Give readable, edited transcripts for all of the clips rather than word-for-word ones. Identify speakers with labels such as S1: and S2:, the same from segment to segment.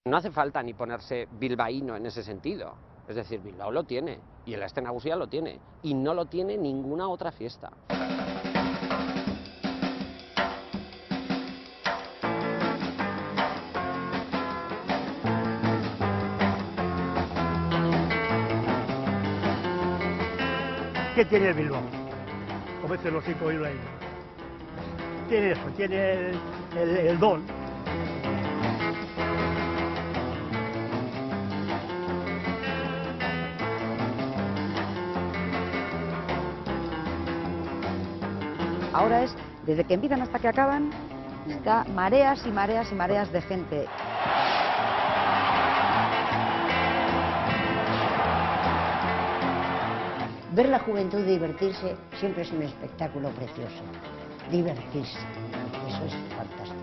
S1: No hace falta ni ponerse bilbaíno en ese sentido. Es decir, Bilbao lo tiene, y el Aste Nagusia lo tiene, y no lo tiene ninguna otra fiesta.
S2: ¿Qué tiene el Bilbao? Como dicen los 5 bilbaínos. Tiene eso, tiene el don.
S3: Ahora es, desde que empiezan hasta que acaban, está mareas y mareas y mareas de gente.
S4: Ver la juventud divertirse siempre es un espectáculo precioso. Divertirse, eso es fantástico.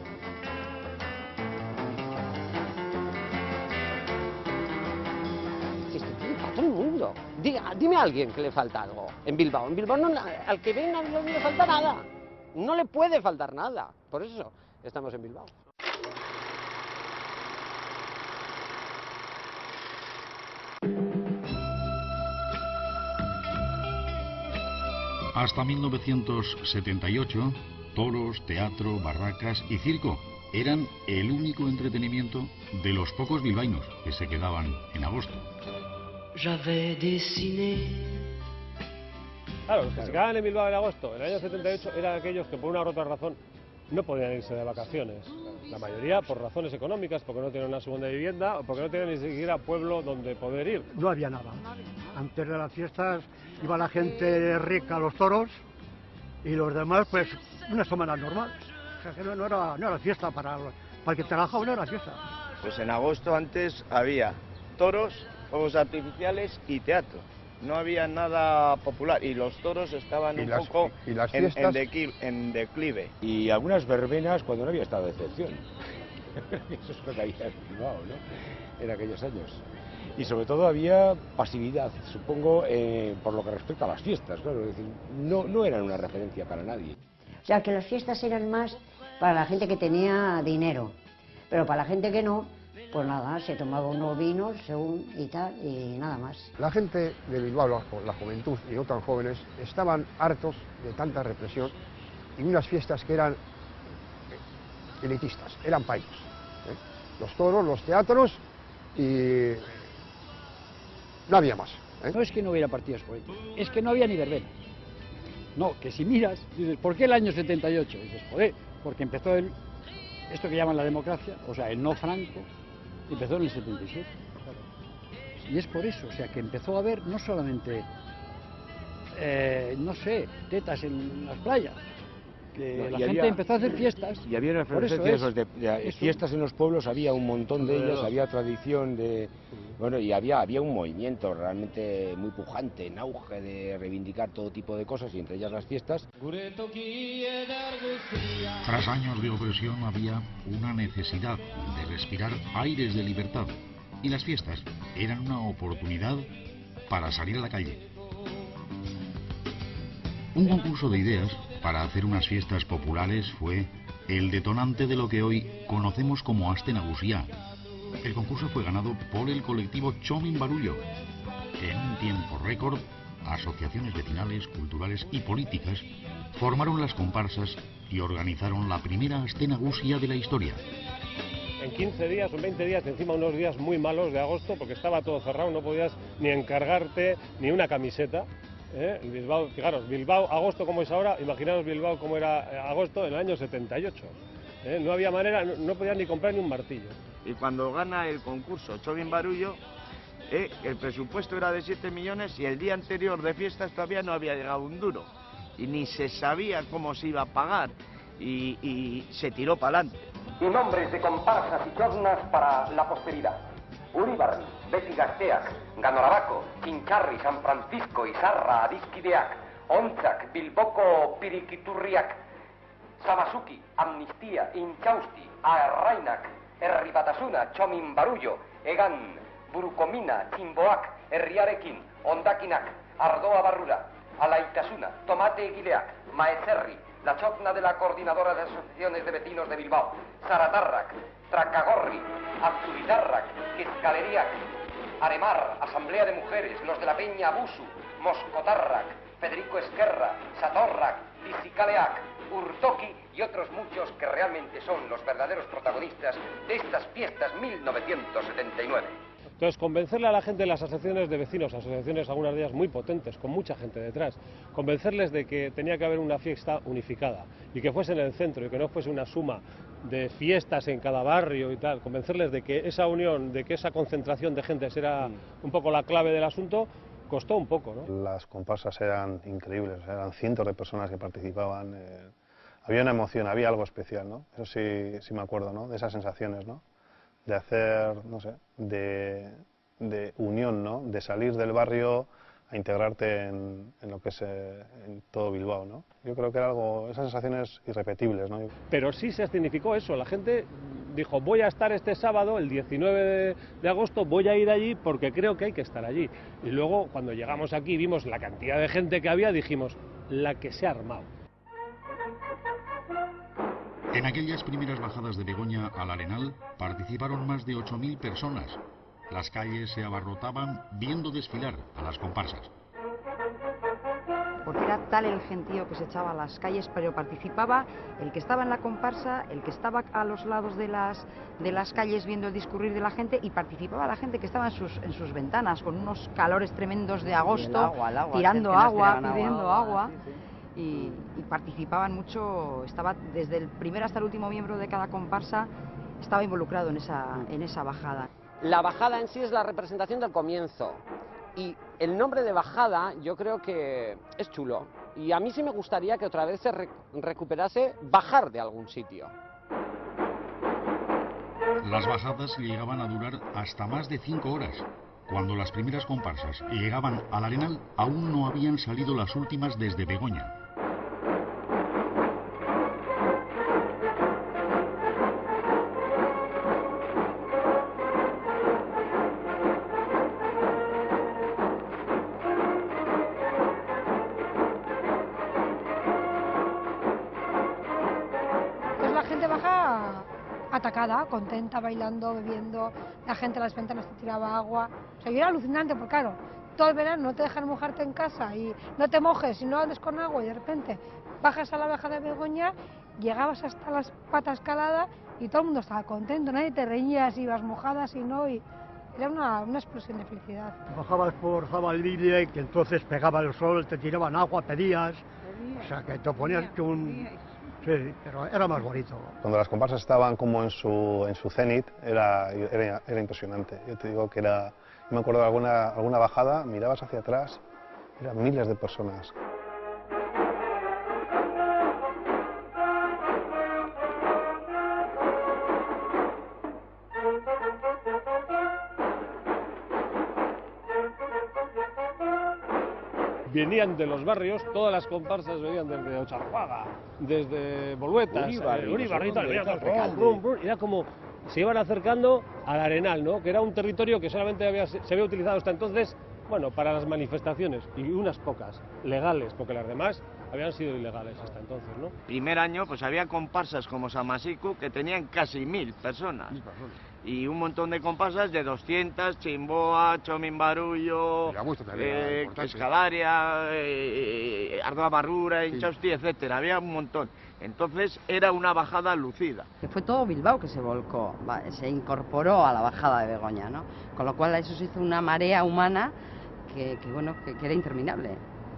S1: A todo el mundo. Dime a alguien que le falta algo en Bilbao. En Bilbao no, al que venga no le falta nada. No le puede faltar nada. Por eso estamos en Bilbao.
S5: Hasta 1978, toros, teatro, barracas y circo eran el único entretenimiento de los pocos bilbaínos que se quedaban en agosto.
S6: Claro, los que se quedaban en Bilbao en agosto, en el año 78, eran aquellos que por una u otra razón no podían irse de vacaciones. La mayoría por razones económicas, porque no tenían una segunda vivienda o porque no tenían ni siquiera pueblo donde poder ir.
S2: No había nada. Antes de las fiestas iba la gente rica a los toros y los demás, pues, una semana normal. O sea, que no era fiesta para el que trabajaba, no era fiesta.
S7: Pues en agosto antes había toros, fuegos artificiales y teatro. No había nada popular y los toros estaban un poco en declive.
S8: Y algunas verbenas cuando no había estado de excepción. Eso es lo que había en Bilbao, ¿no? En aquellos años. Y sobre todo había pasividad, supongo, por lo que respecta a las fiestas, claro. Es decir, no eran una referencia para nadie.
S4: O sea, que las fiestas eran más para la gente que tenía dinero, pero para la gente que no, pues nada, se tomaba unos vinos según y tal, y nada más.
S9: La gente de Bilbao, la juventud y no tan jóvenes, estaban hartos de tanta represión y unas fiestas que eran elitistas, eran paios. Los toros, los teatros y no había más.
S10: No es que no hubiera partidos políticos, es que no había ni verbena. No, que si miras, dices, ¿por qué el año 78? Dices, joder, porque empezó esto que llaman la democracia, o sea, el no franco, empezó en el 77. Y es por eso, o sea, que empezó a haber no solamente, no sé, tetas en las playas, que la gente empezó a hacer fiestas.
S8: Y había una efervescencia de fiestas en los pueblos, había un montón de ellas, había tradición de... Bueno, y había un movimiento realmente muy pujante, en auge de reivindicar todo tipo de cosas, y entre ellas las fiestas.
S5: Tras años de opresión había una necesidad de respirar aires de libertad, y las fiestas eran una oportunidad para salir a la calle. Un concurso de ideas para hacer unas fiestas populares fue el detonante de lo que hoy conocemos como Aste Nagusia. El concurso fue ganado por el colectivo Txomin Barullo. En un tiempo récord, asociaciones vecinales, culturales y políticas formaron las comparsas y organizaron la primera Aste Nagusia de la historia.
S6: En 15 días o 20 días, encima unos días muy malos de agosto, porque estaba todo cerrado, no podías ni encargarte ni una camiseta. El Bilbao, fijaros, Bilbao, agosto como es ahora, imaginaos Bilbao como era agosto en el año 78. No había manera, no podías ni comprar ni un martillo.
S7: Y cuando gana el concurso Txomin Barullo, el presupuesto era de 7 millones y el día anterior de fiestas todavía no había llegado un duro. Y ni se sabía cómo se iba a pagar y se tiró para adelante.
S11: Y nombres de comparsas y chornas para la posteridad. Uribarri, Beti Gazteak, Ganorabako, Txintxarri, San Francisco, Izarra, Adizkideak, Ontzak, Bilboko Pirikiturriak, Samasuki, Amnistia, Intxausti, Arrainak, Herri Batasuna, Txomin Barullo, Egan, Burukomina, Txinboak, Herriarekin, Ondakinak, Ardoa Barrura, Alaitasuna, Tomate Egileak, Maezerri, la chotna de la Coordinadora de Asociaciones de Vecinos de Bilbao, Zaratarrak, Tracagorri, Azubizarrac, Quezcaleriac, Aremar, Asamblea de Mujeres, los de la Peña Abusu, Moscotarrac, Federico Esquerra, Satorrac, Tisicaleac, Urtoqui y otros muchos que realmente son los verdaderos protagonistas de estas fiestas 1979.
S6: Entonces, convencerle a la gente de las asociaciones de vecinos, asociaciones algunas de ellas muy potentes, con mucha gente detrás, convencerles de que tenía que haber una fiesta unificada y que fuese en el centro y que no fuese una suma de fiestas en cada barrio y tal, convencerles de que esa unión, de que esa concentración de gente era un poco la clave del asunto, costó un poco, ¿no?
S12: Las comparsas eran increíbles, eran cientos de personas que participaban, había una emoción, había algo especial, ¿no? Eso sí me acuerdo, ¿no? De esas sensaciones, ¿no? De hacer, no sé, de unión, ¿no? De salir del barrio a integrarte en lo que es en todo Bilbao, ¿no? Yo creo que era algo, esas sensaciones irrepetibles, ¿no?
S6: Pero sí se significó eso, la gente dijo, voy a estar este sábado, el 19 de agosto, voy a ir allí porque creo que hay que estar allí. Y luego, cuando llegamos aquí y vimos la cantidad de gente que había, dijimos, la que se ha armado.
S5: En aquellas primeras bajadas de Begoña al Arenal participaron más de 8.000 personas. Las calles se abarrotaban viendo desfilar a las comparsas.
S3: Porque era tal el gentío que se echaba a las calles, pero participaba el que estaba en la comparsa, el que estaba a los lados de las calles viendo el discurrir de la gente, y participaba la gente que estaba en sus ventanas con unos calores tremendos de agosto,
S4: el agua,
S3: tirando
S4: que nos
S3: agua,
S4: tiraban
S3: pidiendo agua.
S4: sí, sí.
S3: Y participaban mucho, estaba desde el primer hasta el último miembro de cada comparsa, estaba involucrado en esa bajada.
S1: La bajada en sí es la representación del comienzo. Y el nombre de bajada yo creo que es chulo. Y a mí sí me gustaría que otra vez se recuperase bajar de algún sitio.
S5: Las bajadas llegaban a durar hasta más de 5 horas. Cuando las primeras comparsas llegaban al Arenal, aún no habían salido las últimas desde Begoña.
S13: Pues la gente baja atacada, contenta, bailando, bebiendo, la gente a las ventanas te tiraba agua. O sea, y era alucinante porque, claro, todo el verano no te dejan mojarte en casa y no te mojes y no andes con agua, y de repente bajas a la bajada de Begoña, llegabas hasta las patas caladas y todo el mundo estaba contento, nadie te reía si ibas mojada, si no, y era una explosión de felicidad.
S2: Bajabas por Zabalbide, que entonces pegaba el sol, te tiraban agua, pedías, o sea, que te ponías que un... Sí, pero era más bonito.
S12: Cuando las comparsas estaban como en su cenit, era impresionante. Yo te digo que era... Yo me acuerdo de alguna bajada, mirabas hacia atrás, eran miles de personas.
S6: Venían de los barrios, todas las comparsas venían desde Ocharruaga, desde Boluetas, Uribarri, era como se iban acercando al Arenal, ¿no? Que era un territorio que solamente se había utilizado hasta entonces, bueno, para las manifestaciones, y unas pocas legales, porque las demás habían sido ilegales hasta entonces, ¿no?
S7: Primer año, pues había comparsas como Samasiku que tenían casi 1.000 personas. Y un montón de comparsas de 200, Chimboa, Chomin Barullo, Escalaria, Ardoa Barrura, Inchausti, etcétera. Había un montón. Entonces era una bajada lucida.
S3: Que fue todo Bilbao que se volcó, se incorporó a la bajada de Begoña, ¿no? Con lo cual eso se hizo una marea humana que era interminable.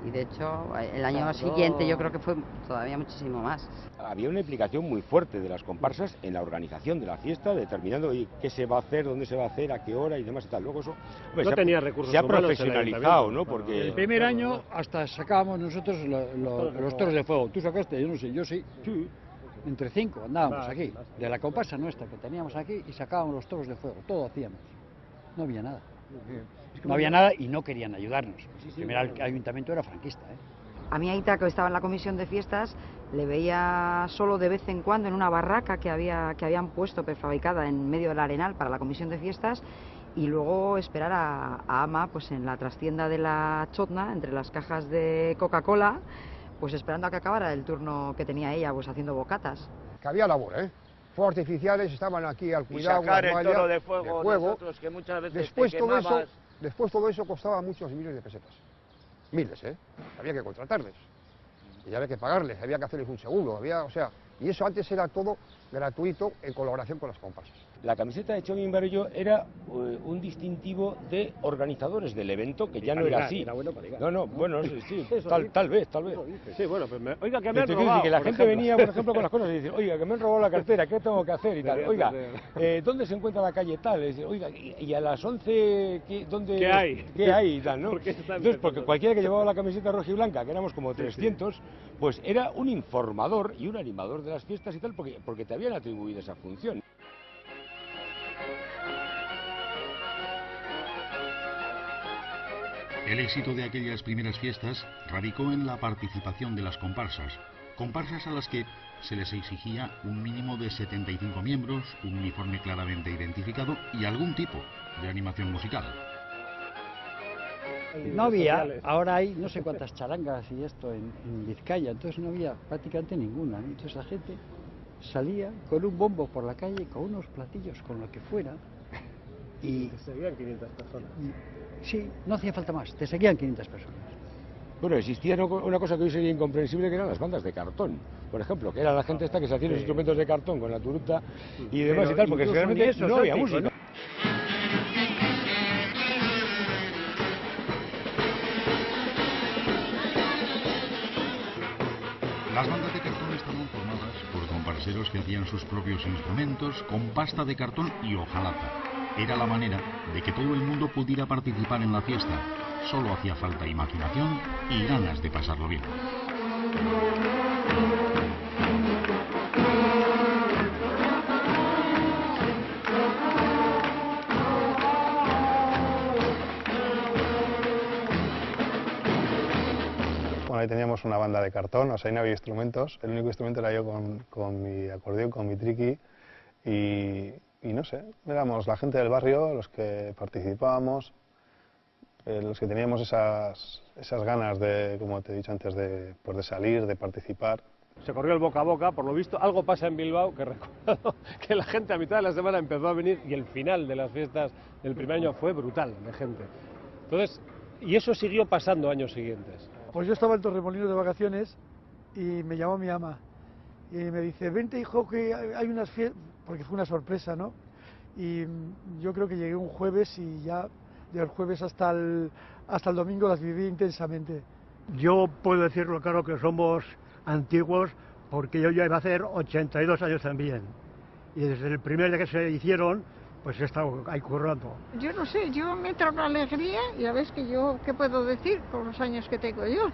S3: Y de hecho el año siguiente yo creo que fue todavía muchísimo más.
S8: Había una implicación muy fuerte de las comparsas en la organización de la fiesta, determinando qué se va a hacer, dónde se va a hacer, a qué hora y demás y tal. Luego eso
S6: no tenía recursos
S8: se ha
S6: humanos
S8: profesionalizado, ¿no? Porque
S10: el primer año hasta sacábamos nosotros los toros de fuego. ¿Tú sacaste? Yo no sé, yo sí. Entre 5 andábamos aquí, de la comparsa nuestra que teníamos aquí, y sacábamos los toros de fuego, todo hacíamos. No había nada. No había nada y no querían ayudarnos. El primer ayuntamiento era franquista, ¿eh?
S3: A mi aita, que estaba en la comisión de fiestas, le veía solo de vez en cuando en una barraca que habían puesto prefabricada en medio del Arenal para la comisión de fiestas, y luego esperar a Ama pues en la trastienda de la Chotna, entre las cajas de Coca-Cola, pues esperando a que acabara el turno que tenía ella, pues haciendo bocatas.
S9: Que había labor, ¿eh? fuegos artificiales estaban aquí al
S7: Y
S9: cuidado,
S7: sacar
S9: la
S7: el
S9: malla
S7: toro de fuego, nosotros que muchas veces
S9: Después
S7: te
S9: todo
S7: quemabas.
S9: eso, después todo eso costaba muchos millones de pesetas. Miles, ¿eh? Había que contratarles. Y había que pagarles, había que hacerles un seguro, o sea, y eso antes era todo gratuito en colaboración con las comparsas.
S8: La camiseta de Txomin Barullo era un distintivo de organizadores del evento, que ya no era así.
S6: Era bueno para ligar.
S8: No, bueno, sí,
S6: Eso
S8: tal vez.
S6: Sí, bueno, pues oiga, que me
S8: Te
S6: han
S8: quiero
S6: robado.
S8: decir que la
S6: por
S8: gente
S6: ejemplo.
S8: venía, por ejemplo, con las cosas y dice, oiga, que me han robado la cartera, ¿qué tengo que hacer? Y tal, oiga, ¿dónde se encuentra la calle tal? Y dice, oiga, y a las 11, ¿dónde?
S6: ¿Qué hay?
S8: ¿Qué hay? Y tal, ¿no?
S6: ¿Por qué está
S8: Entonces, porque
S6: empezando?
S8: cualquiera que llevaba la camiseta roja y blanca, que éramos como 300, pues era un informador y un animador de las fiestas y tal, porque te habían atribuido esa función.
S5: El éxito de aquellas primeras fiestas radicó en la participación de las comparsas a las que se les exigía un mínimo de 75 miembros, un uniforme claramente identificado y algún tipo de animación musical.
S10: No había, ahora hay no sé cuántas charangas y esto en Vizcaya, entonces no había prácticamente ninguna, ¿no? Entonces la gente salía con un bombo por la calle, con unos platillos, con lo que fuera, y...
S6: Te seguían 500 personas.
S10: Sí, no hacía falta más, te seguían 500 personas.
S8: Bueno, existía una cosa que hoy sería incomprensible, que eran las bandas de cartón, por ejemplo, que era la gente esta que se hacía los instrumentos de cartón con la turuta y demás.
S10: Pero
S8: y tal, porque realmente
S10: eso,
S8: no había
S10: Santi,
S8: música.
S5: Las bandas de cartón estaban formadas por comparseros que hacían sus propios instrumentos con pasta de cartón y hojalata. Era la manera de que todo el mundo pudiera participar en la fiesta. Solo hacía falta imaginación y ganas de pasarlo bien.
S12: Bueno, ahí teníamos una banda de cartón, o sea, ahí no había instrumentos. El único instrumento era yo con mi acordeón, con mi triqui. Y no sé, éramos la gente del barrio los que participábamos, los que teníamos esas ganas de, como te he dicho antes, de salir, de participar.
S6: Se corrió el boca a boca, por lo visto algo pasa en Bilbao, que recuerdo que la gente a mitad de la semana empezó a venir y el final de las fiestas del primer año fue brutal de gente. Entonces, y eso siguió pasando años siguientes.
S14: Pues yo estaba en Torremolinos de vacaciones y me llamó mi ama y me dice, vente hijo que hay unas fiestas, porque fue una sorpresa, ¿no? Y yo creo que llegué un jueves y ya del jueves hasta el domingo las viví intensamente.
S2: Yo puedo decirlo claro que somos antiguos porque yo ya iba a hacer 82 años también. Y desde el primer día que se hicieron, pues he estado ahí currando.
S15: Yo no sé, yo me entra una alegría, ya ves que yo, ¿qué puedo decir con los años que tengo yo?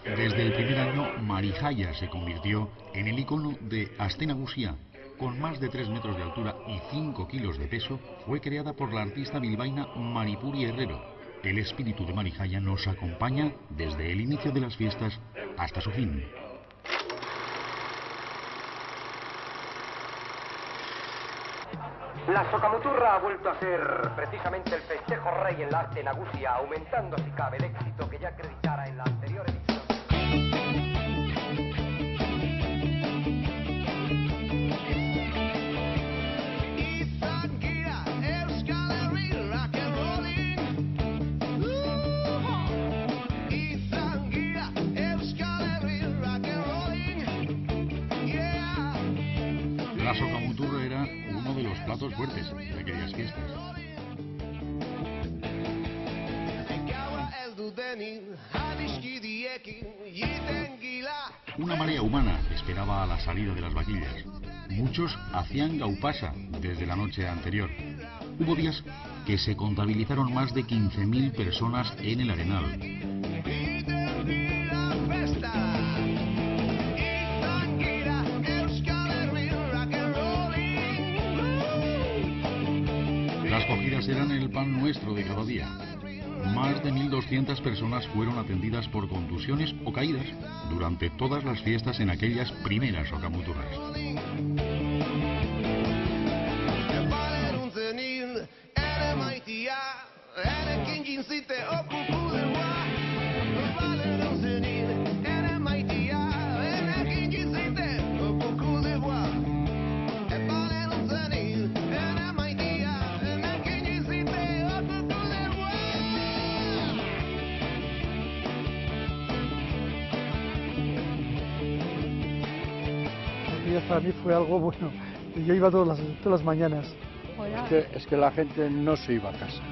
S5: Desde el primer año, Marijaya se convirtió en el icono de Aste Nagusia. Con más de 3 metros de altura y 5 kilos de peso, fue creada por la artista bilbaína Maripuri Herrero. El espíritu de Marijaya nos acompaña desde el inicio de las fiestas hasta su fin.
S11: La Socamuturra ha vuelto a ser precisamente el festejo rey en la Aste Nagusia, aumentando si cabe el éxito que ya acreditara en la anterior edición.
S5: La Socamuturra era uno de los platos fuertes de aquellas fiestas. Una marea humana esperaba a la salida de las vaquillas. Muchos hacían gaupasa desde la noche anterior. Hubo días que se contabilizaron más de 15.000 personas en el Arenal. Las cogidas eran el pan nuestro de cada día. Más de 1.200 personas fueron atendidas por contusiones o caídas durante todas las fiestas en aquellas primeras Socamuturras.
S14: días para mí fue algo bueno. Yo iba todas las mañanas.
S10: Es que la gente no se iba a casa.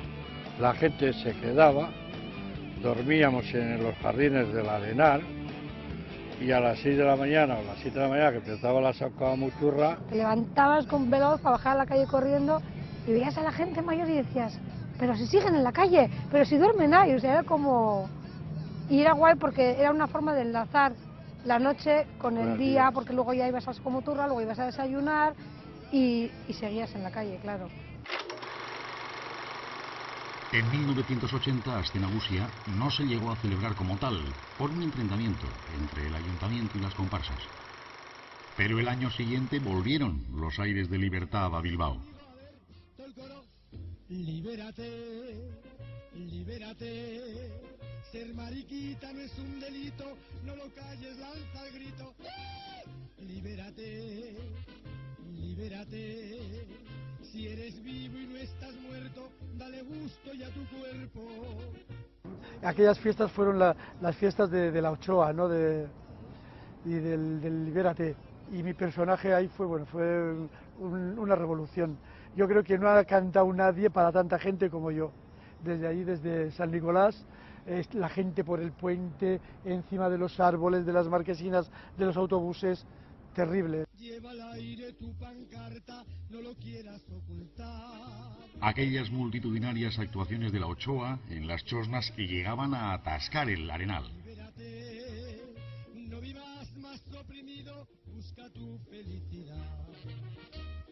S10: La gente se quedaba, dormíamos en los jardines del Arenal y a las 6 de la mañana o las 7 de la mañana que empezaba la Sacamuturra...
S13: Te levantabas con veloz para bajar a la calle corriendo y veías a la gente mayor y decías, pero si siguen en la calle, pero si duermen ahí, o sea, era como... Y era guay porque era una forma de enlazar la noche con el día, porque luego ya ibas a Sacamuturra, luego ibas a desayunar y seguías en la calle, claro.
S5: En 1980 Aste Nagusia no se llegó a celebrar como tal, por un enfrentamiento entre el ayuntamiento y las comparsas. Pero el año siguiente volvieron los aires de libertad a Bilbao.
S16: Libérate, libérate, ser mariquita no es un delito, no lo calles, lanza el grito. Libérate, libérate, si eres vivo y no estás muerto, dale gusto ya a tu cuerpo.
S14: Aquellas fiestas fueron las fiestas de la Ochoa, ¿no? Y del Libérate. Y mi personaje ahí fue una revolución. Yo creo que no ha cantado nadie para tanta gente como yo. Desde ahí, desde San Nicolás, la gente por el puente, encima de los árboles, de las marquesinas, de los autobuses, terrible.
S16: Lleva al aire tu pancarta, no lo quieras ocultar.
S5: Aquellas multitudinarias actuaciones de la Ochoa en las chosnas que llegaban a atascar el Arenal.
S16: Libérate, no vivas más oprimido, busca tu felicidad.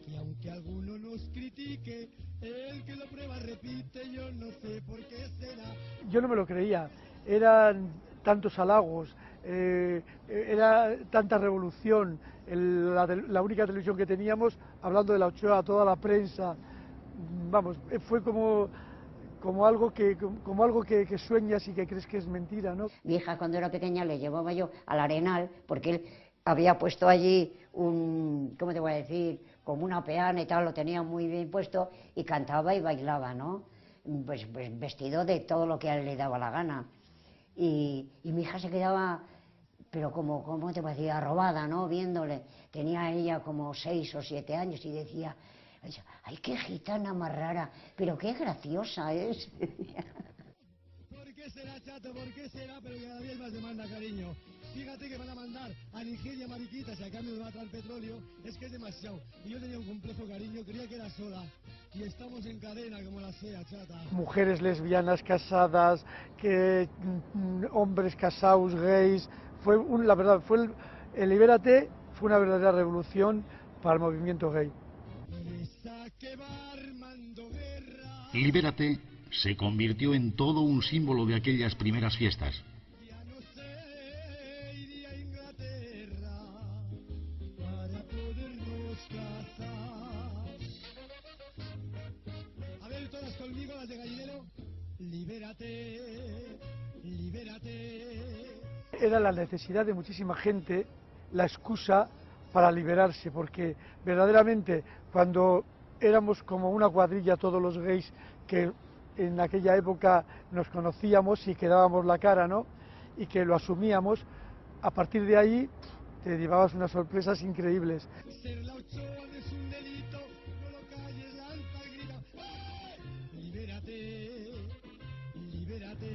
S16: Y aunque alguno nos critique, el que lo prueba repite, yo no sé por qué será.
S14: Yo no me lo creía, eran tantos halagos, era tanta revolución, la única televisión que teníamos hablando de la Ochoa a toda la prensa, vamos, fue como algo que sueñas y que crees que es mentira, ¿no?
S4: Mi hija cuando era pequeña le llevaba yo al Arenal porque él había puesto allí ¿cómo te voy a decir? Como una peana y tal, lo tenía muy bien puesto y cantaba y bailaba, ¿no? Pues vestido de todo lo que a él le daba la gana. Y mi hija se quedaba, pero ¿cómo te voy a decir? Arrobada, ¿no? Viéndole. Tenía ella como 6 o 7 años y decía, ay, qué gitana más rara, pero qué graciosa es.
S16: ¿Por qué será, chato? ¿Por qué será? Pero cada día más demanda, cariño. Fíjate que van a mandar a Nigeria mariquitas y a cambio de va a traer petróleo, es que es demasiado. Y yo tenía un complejo, cariño, creía que era sola. Y estamos en cadena como la sea, chata.
S14: Mujeres lesbianas casadas, hombres casados, gays. La verdad, el Libérate fue una verdadera revolución para el movimiento gay.
S5: Libérate se convirtió en todo un símbolo de aquellas primeras fiestas.
S16: A ver, todas conmigo, las de gallinero. Libérate, libérate.
S14: Era la necesidad de muchísima gente, la excusa para liberarse, porque verdaderamente cuando éramos como una cuadrilla todos los gays que en aquella época nos conocíamos y que dábamos la cara, ¿no? Y que lo asumíamos, a partir de ahí te llevabas unas sorpresas increíbles.
S16: Ser la Ochoa no es un delito, no lo calles, lanza el grito. Libérate, libérate.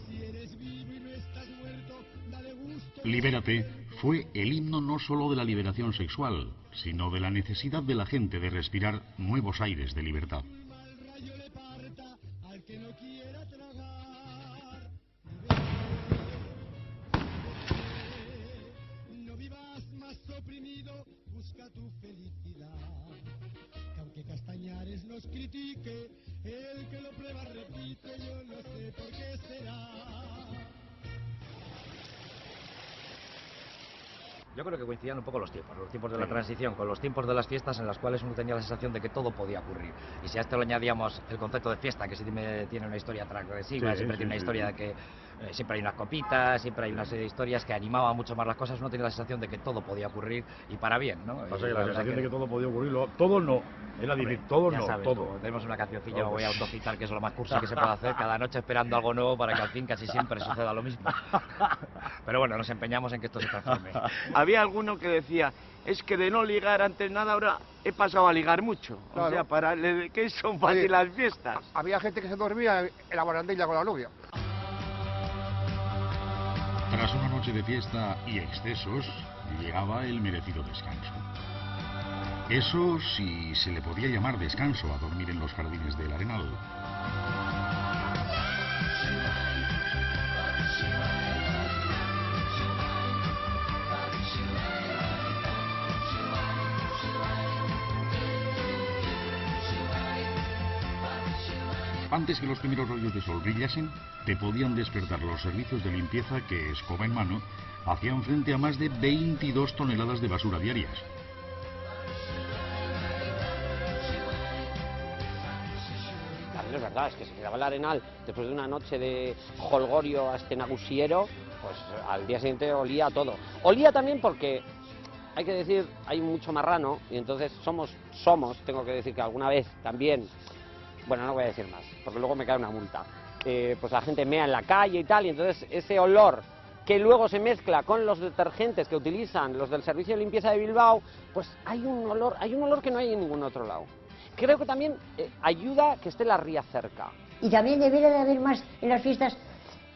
S16: Si eres vivo y no estás muerto, dale gusto.
S5: Libérate fue el himno no solo de la liberación sexual, sino de la necesidad de la gente de respirar nuevos aires de libertad.
S16: Al que no quiera tragar. No vivas más oprimido, busca tu felicidad. Que aunque Castañares nos critique, el que lo prueba repite, yo no sé por qué será.
S11: Yo creo que coincidían un poco los tiempos de la transición, con los tiempos de las fiestas en las cuales uno tenía la sensación de que todo podía ocurrir. Y si a esto le añadíamos el concepto de fiesta, que siempre tiene una historia transgresiva, siempre tiene una historia de que
S17: siempre hay unas copitas, siempre hay una serie de historias que animaban mucho más las cosas. Uno tenía la sensación de que todo podía ocurrir y para bien, ¿no?
S18: Pasa que la sensación de que todo podía ocurrir, todo no, era decir, todo
S17: ya
S18: no,
S17: sabes,
S18: todo.
S17: Tenemos una cancioncilla,
S18: No,
S17: voy a
S18: pues.
S17: autocitar, que es lo más cursi que se puede hacer, cada noche esperando algo nuevo para que al fin casi siempre suceda lo mismo. Pero bueno, nos empeñamos en que esto se transforme.
S7: Había alguno que decía, es que de no ligar antes nada, ahora he pasado a ligar mucho.
S9: Claro.
S7: O sea, para que son fáciles
S9: Oye,
S7: las fiestas.
S9: Había gente que se dormía en la barandilla con la novia.
S5: Tras una noche de fiesta y excesos, llegaba el merecido descanso. Eso si se le podía llamar descanso a dormir en los jardines del Arenal. Antes que los primeros rayos de sol brillasen, te podían despertar los servicios de limpieza que, escoba en mano, hacían frente a más de 22 toneladas de basura diarias.
S1: También es verdad, es que se quedaba el Arenal después de una noche de jolgorio astenagusiero, pues al día siguiente olía a todo. Olía también porque, hay que decir, hay mucho marrano, y entonces somos, tengo que decir que alguna vez también, bueno, no voy a decir más, porque luego me cae una multa, pues la gente mea en la calle y tal, y entonces ese olor que luego se mezcla con los detergentes que utilizan los del servicio de limpieza de Bilbao, pues hay un olor que no hay en ningún otro lado. Creo que también ayuda que esté la ría cerca.
S4: Y también debería de haber más en las fiestas,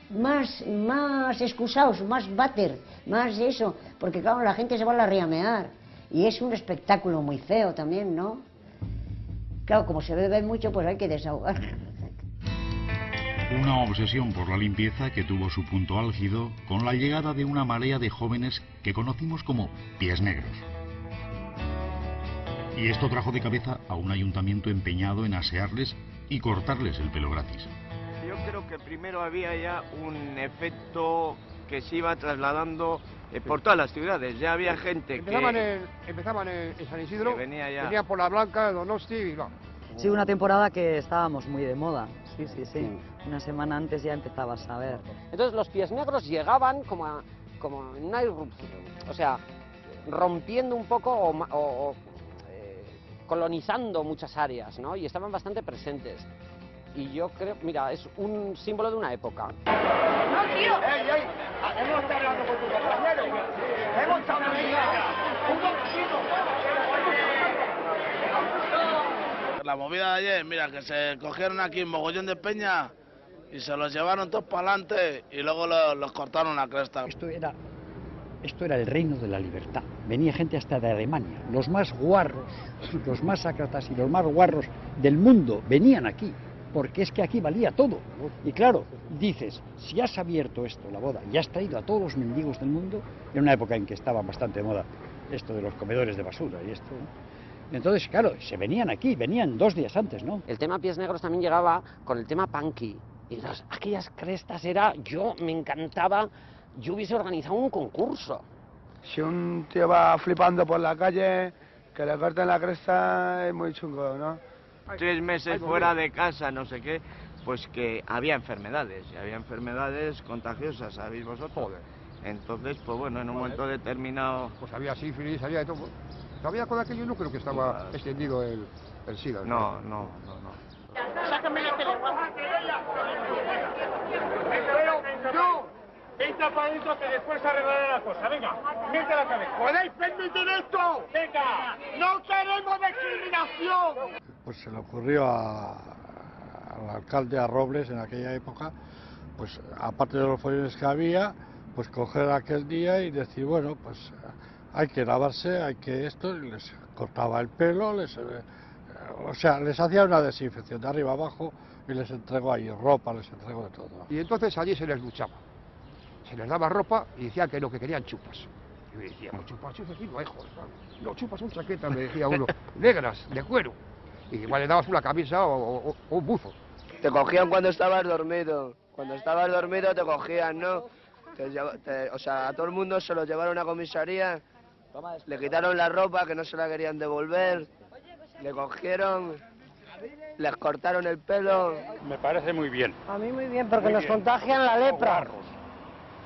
S4: más excusados, más váter, más eso, porque claro, la gente se va a la ría a mear, y es un espectáculo muy feo también, ¿no? Claro, como se bebe mucho, pues hay que desahogar.
S5: Una obsesión por la limpieza que tuvo su punto álgido con la llegada de una marea de jóvenes que conocimos como pies negros. Y esto trajo de cabeza a un ayuntamiento empeñado en asearles y cortarles el pelo gratis.
S7: Yo creo que primero había ya un efecto que se iba trasladando por todas las ciudades. Ya había gente
S9: Empezaban en San Isidro,
S7: que venía ya.
S9: venían por la Blanca, Donosti y bla.
S3: Sí, una temporada que estábamos muy de moda. Sí, sí, sí. Una semana antes ya empezabas a ver.
S1: Entonces los pies negros llegaban como en una irrupción, o sea, rompiendo un poco o colonizando muchas áreas, ¿no? Y estaban bastante presentes. Y yo creo, mira, es un símbolo de una época.
S16: ¡No, tío! ¡Ey, ey! Hemos estado hablando con tu compañero. Hemos estado hablando. ¡Un momentito!
S19: La movida de ayer, mira, que se cogieron aquí un mogollón de peña y se los llevaron todos para adelante y luego los cortaron la cresta.
S10: Esto era el reino de la libertad. Venía gente hasta de Alemania. Los más guarros, los más sácratas y los más guarros del mundo venían aquí, porque es que aquí valía todo. Y claro, dices, si has abierto esto, la boda, y has traído a todos los mendigos del mundo, en una época en que estaba bastante de moda esto de los comedores de basura y esto, ¿no? Entonces, claro, se venían aquí, venían 2 días antes, ¿no?
S1: El tema pies negros también llegaba con el tema punky. Y entonces, aquellas crestas me encantaba, yo hubiese organizado un concurso.
S20: Si un tío va flipando por la calle, que le corten la cresta es muy chungo, ¿no?
S7: 3 meses fuera de casa, no sé qué, pues que había enfermedades, y había enfermedades contagiosas, ¿sabéis vosotros? Entonces, pues bueno, en un momento determinado...
S9: Pues había sífilis, había de todo. Todavía con aquello no creo que estaba extendido el SIDA.
S7: No.
S16: Sácame la tele, ¡No! Entra para adentro que después se arreglará la cosa. Venga, mete la cabeza. ¿Podéis permitir esto? Venga, no queremos discriminación.
S21: Pues se le ocurrió al alcalde, a Robles, en aquella época, pues aparte de los follones que había, pues coger aquel día y decir, bueno, pues hay que lavarse, hay que esto, y les cortaba el pelo, les hacía una desinfección de arriba abajo y les entregó ahí ropa, les entregó de todo.
S9: Y entonces allí se les duchaba, se les daba ropa y decían que lo que querían chupas. Y me decíamos, chupas aquí no hay, joder, no, chupas son chaquetas, me decía uno, negras, de cuero. Y igual le dabas una camisa o un buzo.
S20: Te cogían cuando estabas dormido. Cuando estabas dormido te cogían, ¿no? O sea, a todo el mundo se lo llevaron a comisaría, le quitaron la ropa que no se la querían devolver, le cogieron les cortaron el pelo.
S21: Me parece muy bien.
S8: A mí muy bien, porque
S21: Muy
S8: nos
S21: bien.
S8: contagian la lepra.
S21: Guarros.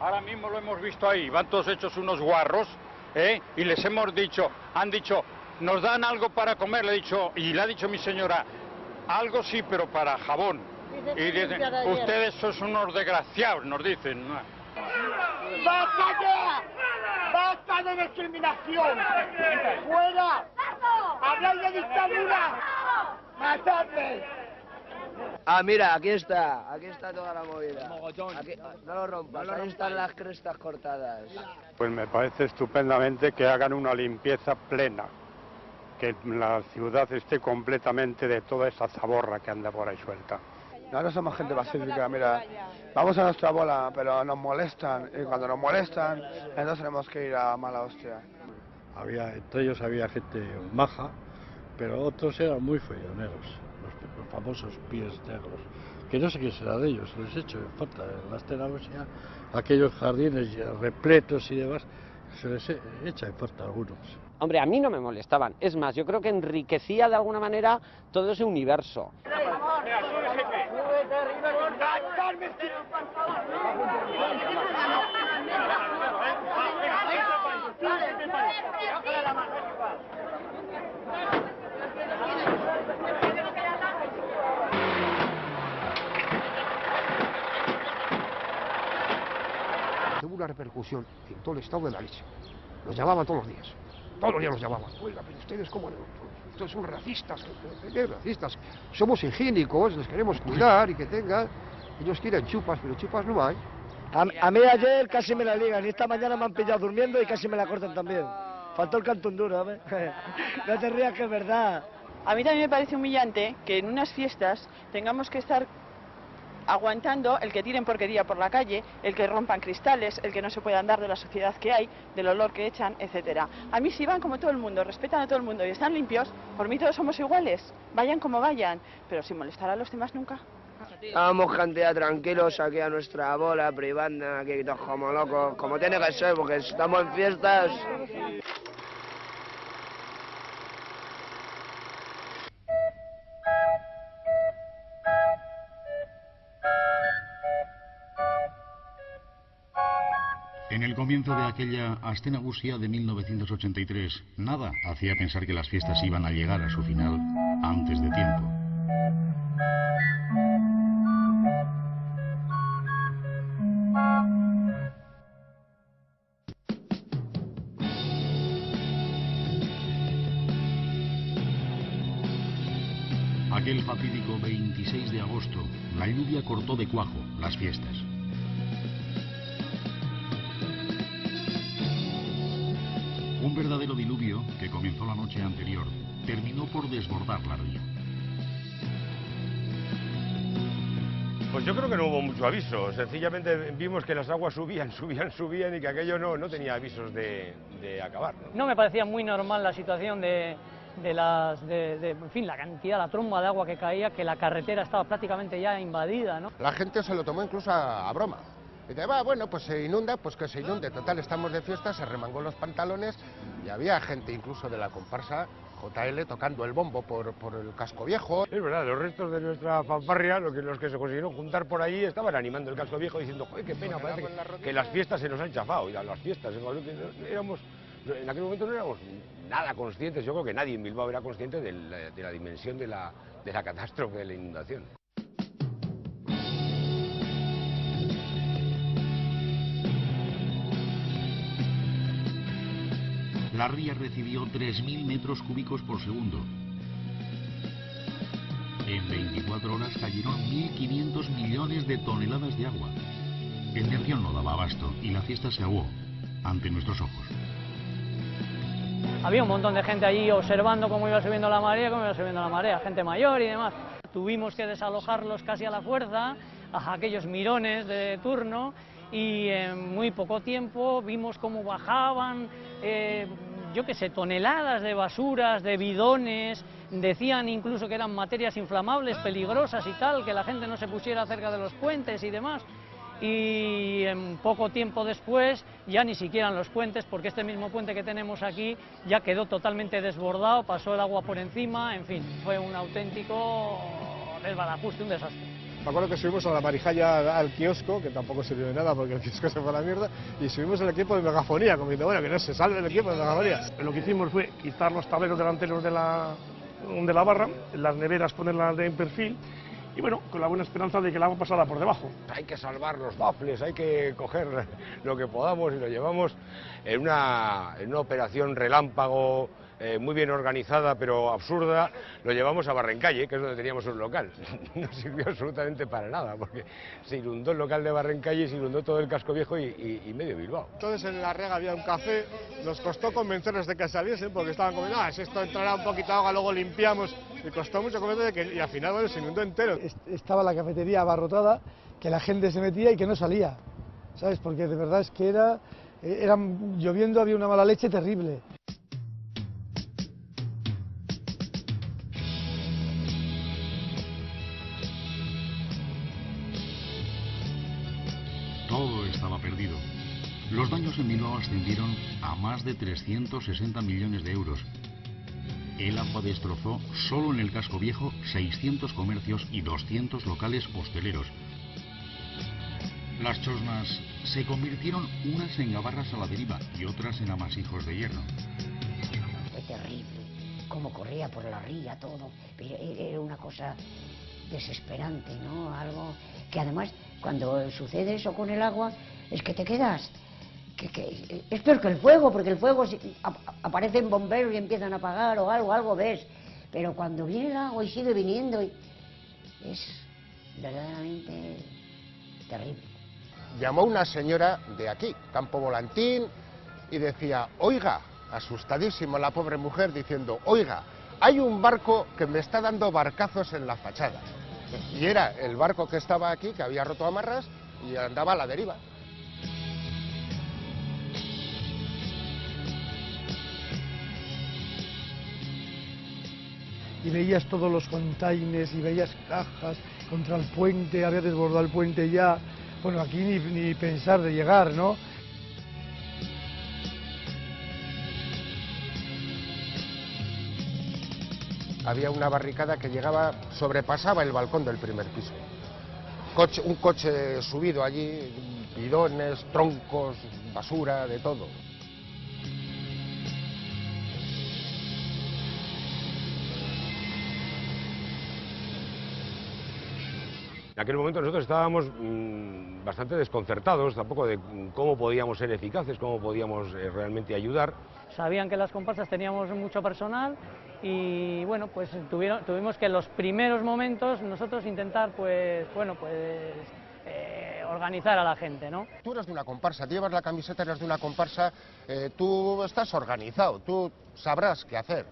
S21: Ahora mismo lo hemos visto ahí, van todos hechos unos guarros, y les hemos dicho, han dicho, nos dan algo para comer, le he dicho, y le ha dicho mi señora, algo sí, pero para jabón. Y dicen, ustedes son unos desgraciados, nos dicen.
S16: ¡Basta ya! ¡Basta de discriminación! ¡Fuera! ¡Habláis de dictadura! ¡Matadme!
S20: Ah, mira, aquí está toda la movida. Aquí, no lo rompas, ahí están las crestas cortadas.
S21: Pues me parece estupendamente que hagan una limpieza plena, que la ciudad esté completamente de toda esa zaborra que anda por ahí suelta.
S22: Nosotros somos gente pacífica, mira, vamos a nuestra bola, pero nos molestan, y cuando nos molestan, entonces tenemos que ir a mala hostia.
S21: Entre ellos había gente maja, pero otros eran muy folloneros, los famosos pies negros, que no sé qué será de ellos, les echo en falta. En la Asten Nagusia, aquellos jardines repletos y demás, se les echa en falta a algunos.
S1: Hombre, a mí no me molestaban. Es más, yo creo que enriquecía de alguna manera todo ese universo.
S9: Tuvo una repercusión en todo el estado de la leche. Nos llamaban todos los días. Todos los días nos llamaban. Oiga, pero ustedes cómo ustedes son racistas. ¿Qué racistas? Somos higiénicos, les queremos cuidar y que tengan. Ellos quieren chupas, pero chupas no hay.
S8: A mí ayer casi me la ligan y esta mañana me han pillado durmiendo y casi me la cortan también. Faltó el cantón duro, ¿ves? No te rías, que es verdad.
S23: A mí también me parece humillante que en unas fiestas tengamos que estar aguantando el que tiren porquería por la calle, el que rompan cristales, el que no se pueda andar de la suciedad que hay, del olor que echan, etcétera. A mí si van como todo el mundo, respetan a todo el mundo y están limpios, por mí todos somos iguales, vayan como vayan, pero sin molestar a los demás nunca.
S20: Vamos, gente, ya tranquilos aquí a nuestra bola privada, aquí todos como locos, como tiene que ser, porque estamos en fiestas.
S5: En el comienzo de aquella Asten Nagusia de 1983, nada hacía pensar que las fiestas iban a llegar a su final antes de tiempo. Aquel fatídico 26 de agosto, la lluvia cortó de cuajo las fiestas. Un verdadero diluvio que comenzó la noche anterior terminó por desbordar la ría.
S24: Pues yo creo que no hubo mucho aviso, sencillamente vimos que las aguas subían y que aquello no tenía avisos de acabar.
S25: No me parecía muy normal la situación en fin, la cantidad, la tromba de agua que caía, que la carretera estaba prácticamente ya invadida, ¿no?
S9: La gente se lo tomó incluso a broma. Y dice, bueno, pues se inunda, pues que se inunde. Total, estamos de fiesta, se remangó los pantalones y había gente incluso de la comparsa JL tocando el bombo por el casco viejo.
S24: Es verdad, los restos de nuestra fanfarria, los que se consiguieron juntar por allí, estaban animando el casco viejo diciendo, joder, qué pena, parece que las fiestas se nos han chafado. Y las fiestas, en aquel momento no éramos nada conscientes, yo creo que nadie en Bilbao era consciente de la dimensión de la catástrofe de la inundación.
S5: La ría recibió 3.000 metros cúbicos por segundo. En 24 horas cayeron 1.500 millones de toneladas de agua. El Nervión no daba abasto y la fiesta se ahogó ante nuestros ojos.
S25: Había un montón de gente allí observando cómo iba subiendo la marea, gente mayor y demás. Tuvimos que desalojarlos casi a la fuerza, a aquellos mirones de turno, y en muy poco tiempo vimos cómo bajaban, yo qué sé, toneladas de basuras, de bidones, decían incluso que eran materias inflamables, peligrosas y tal, que la gente no se pusiera cerca de los puentes y demás. y en poco tiempo después ya ni siquiera en los puentes, porque este mismo puente que tenemos aquí ya quedó totalmente desbordado, pasó el agua por encima, en fin, fue un auténtico desbarajuste, un desastre.
S2: Me acuerdo que subimos a la Marijalla al kiosco, que tampoco sirvió de nada porque el kiosco se fue a la mierda, y subimos el equipo de megafonía, como diciendo, bueno, que no se salve el equipo de megafonía.
S6: Lo que hicimos fue quitar los tableros delanteros de la barra, las neveras ponerlas en perfil, y bueno, con la buena esperanza de que el agua pasara por debajo.
S24: Hay que salvar los bafles, hay que coger lo que podamos y lo llevamos en una operación relámpago, muy bien organizada pero absurda, lo llevamos a Barrencalle, que es donde teníamos un local. No sirvió absolutamente para nada, porque se inundó el local de Barrencalle, se inundó todo el casco viejo y medio Bilbao.
S2: Entonces en la Rega había un café, nos costó convencernos de que saliesen, porque estaban comiendo, si esto entrará un poquito de agua, luego limpiamos, y costó mucho convencer de que, y al final bueno, se inundó entero.
S14: Estaba la cafetería abarrotada, que la gente se metía y que no salía, ¿sabes? Porque de verdad es que era lloviendo, había una mala leche terrible.
S5: Todo estaba perdido. Los daños en Bilbao ascendieron a más de 360 millones de euros. El agua destrozó solo en el casco viejo 600 comercios y 200 locales hosteleros. Las chosnas se convirtieron unas en gabarras a la deriva y otras en amasijos de hierro.
S4: Fue terrible, cómo corría por la ría todo, pero era una cosa desesperante, ¿no? Algo que además cuando sucede eso con el agua es que te quedas, que es peor que el fuego, porque el fuego aparecen bomberos y empiezan a apagar o algo ves, pero cuando viene el agua y sigue viniendo es verdaderamente terrible.
S9: Llamó una señora de aquí, Campo Volantín, y decía, oiga, asustadísimo la pobre mujer diciendo, oiga, hay un barco que me está dando barcazos en la fachada. Y era el barco que estaba aquí, que había roto amarras y andaba a la deriva.
S14: Y veías todos los containers y veías cajas contra el puente, había desbordado el puente ya. Bueno, aquí ni pensar de llegar, ¿no?
S9: Había una barricada que llegaba, sobrepasaba el balcón del primer piso. Un coche subido allí, bidones, troncos, basura, de todo.
S24: En aquel momento nosotros estábamos bastante desconcertados, tampoco de cómo podíamos ser eficaces, cómo podíamos realmente ayudar.
S25: Sabían que las comparsas teníamos mucho personal y bueno, pues tuvimos que en los primeros momentos nosotros intentar organizar a la gente, ¿no?
S9: Tú eres de una comparsa, llevas la camiseta, eres de una comparsa, tú estás organizado, tú sabrás qué hacer.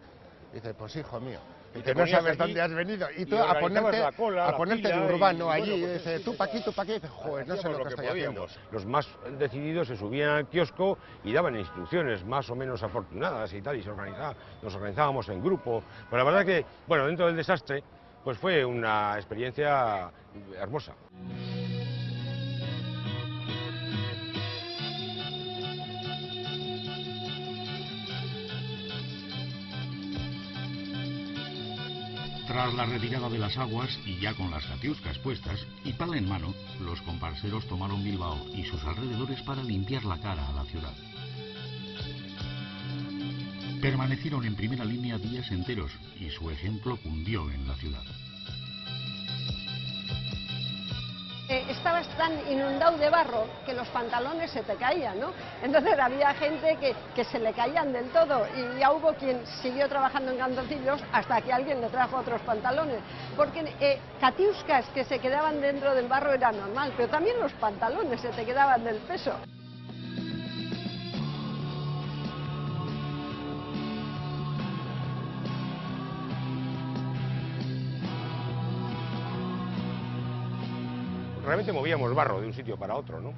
S9: Dice, pues hijo mío, y que no sabes dónde has venido, y tú a ponerte de urbano allí, y dice, tú pa' aquí, dice, joder, no sé lo que estoy haciendo.
S24: Los más decididos se subían al kiosco y daban instrucciones más o menos afortunadas y tal, y nos organizábamos en grupo. Pero la verdad que, bueno, dentro del desastre, pues fue una experiencia hermosa.
S5: Tras la retirada de las aguas y ya con las catiuscas puestas y pala en mano, los comparseros tomaron Bilbao y sus alrededores para limpiar la cara a la ciudad. Permanecieron en primera línea días enteros y su ejemplo cundió en la ciudad.
S12: Estabas tan inundado de barro que los pantalones se te caían, ¿no? Entonces había gente que se le caían del todo y ya hubo quien siguió trabajando en calzoncillos hasta que alguien le trajo otros pantalones. Porque catiuscas que se quedaban dentro del barro era normal, pero también los pantalones se te quedaban del peso.
S24: Realmente movíamos barro de un sitio para otro, ¿no?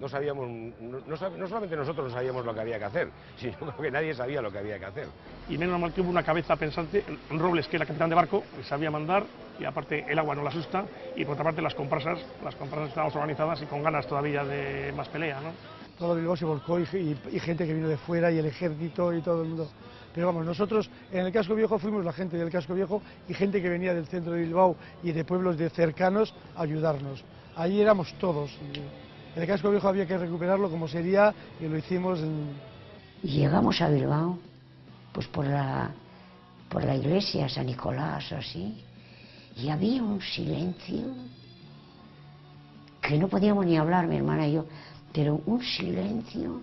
S24: no sabíamos, no solamente nosotros no sabíamos lo que había que hacer, sino que nadie sabía lo que había que hacer.
S6: Y menos mal que hubo una cabeza pensante, Robles, que era capitán de barco, que sabía mandar, y aparte el agua no la asusta, y por otra parte las comparsas estábamos organizadas y con ganas todavía de más pelea, ¿no?
S14: Todo Bilbao se volcó y gente que vino de fuera y el ejército y todo el mundo. Pero vamos, nosotros en el Casco Viejo fuimos la gente del Casco Viejo y gente que venía del centro de Bilbao y de pueblos cercanos a ayudarnos. Allí éramos todos. El Casco Viejo había que recuperarlo como sería y lo hicimos.
S4: Llegamos a Bilbao, pues por la iglesia San Nicolás o así, y había un silencio que no podíamos ni hablar, mi hermana y yo, pero un silencio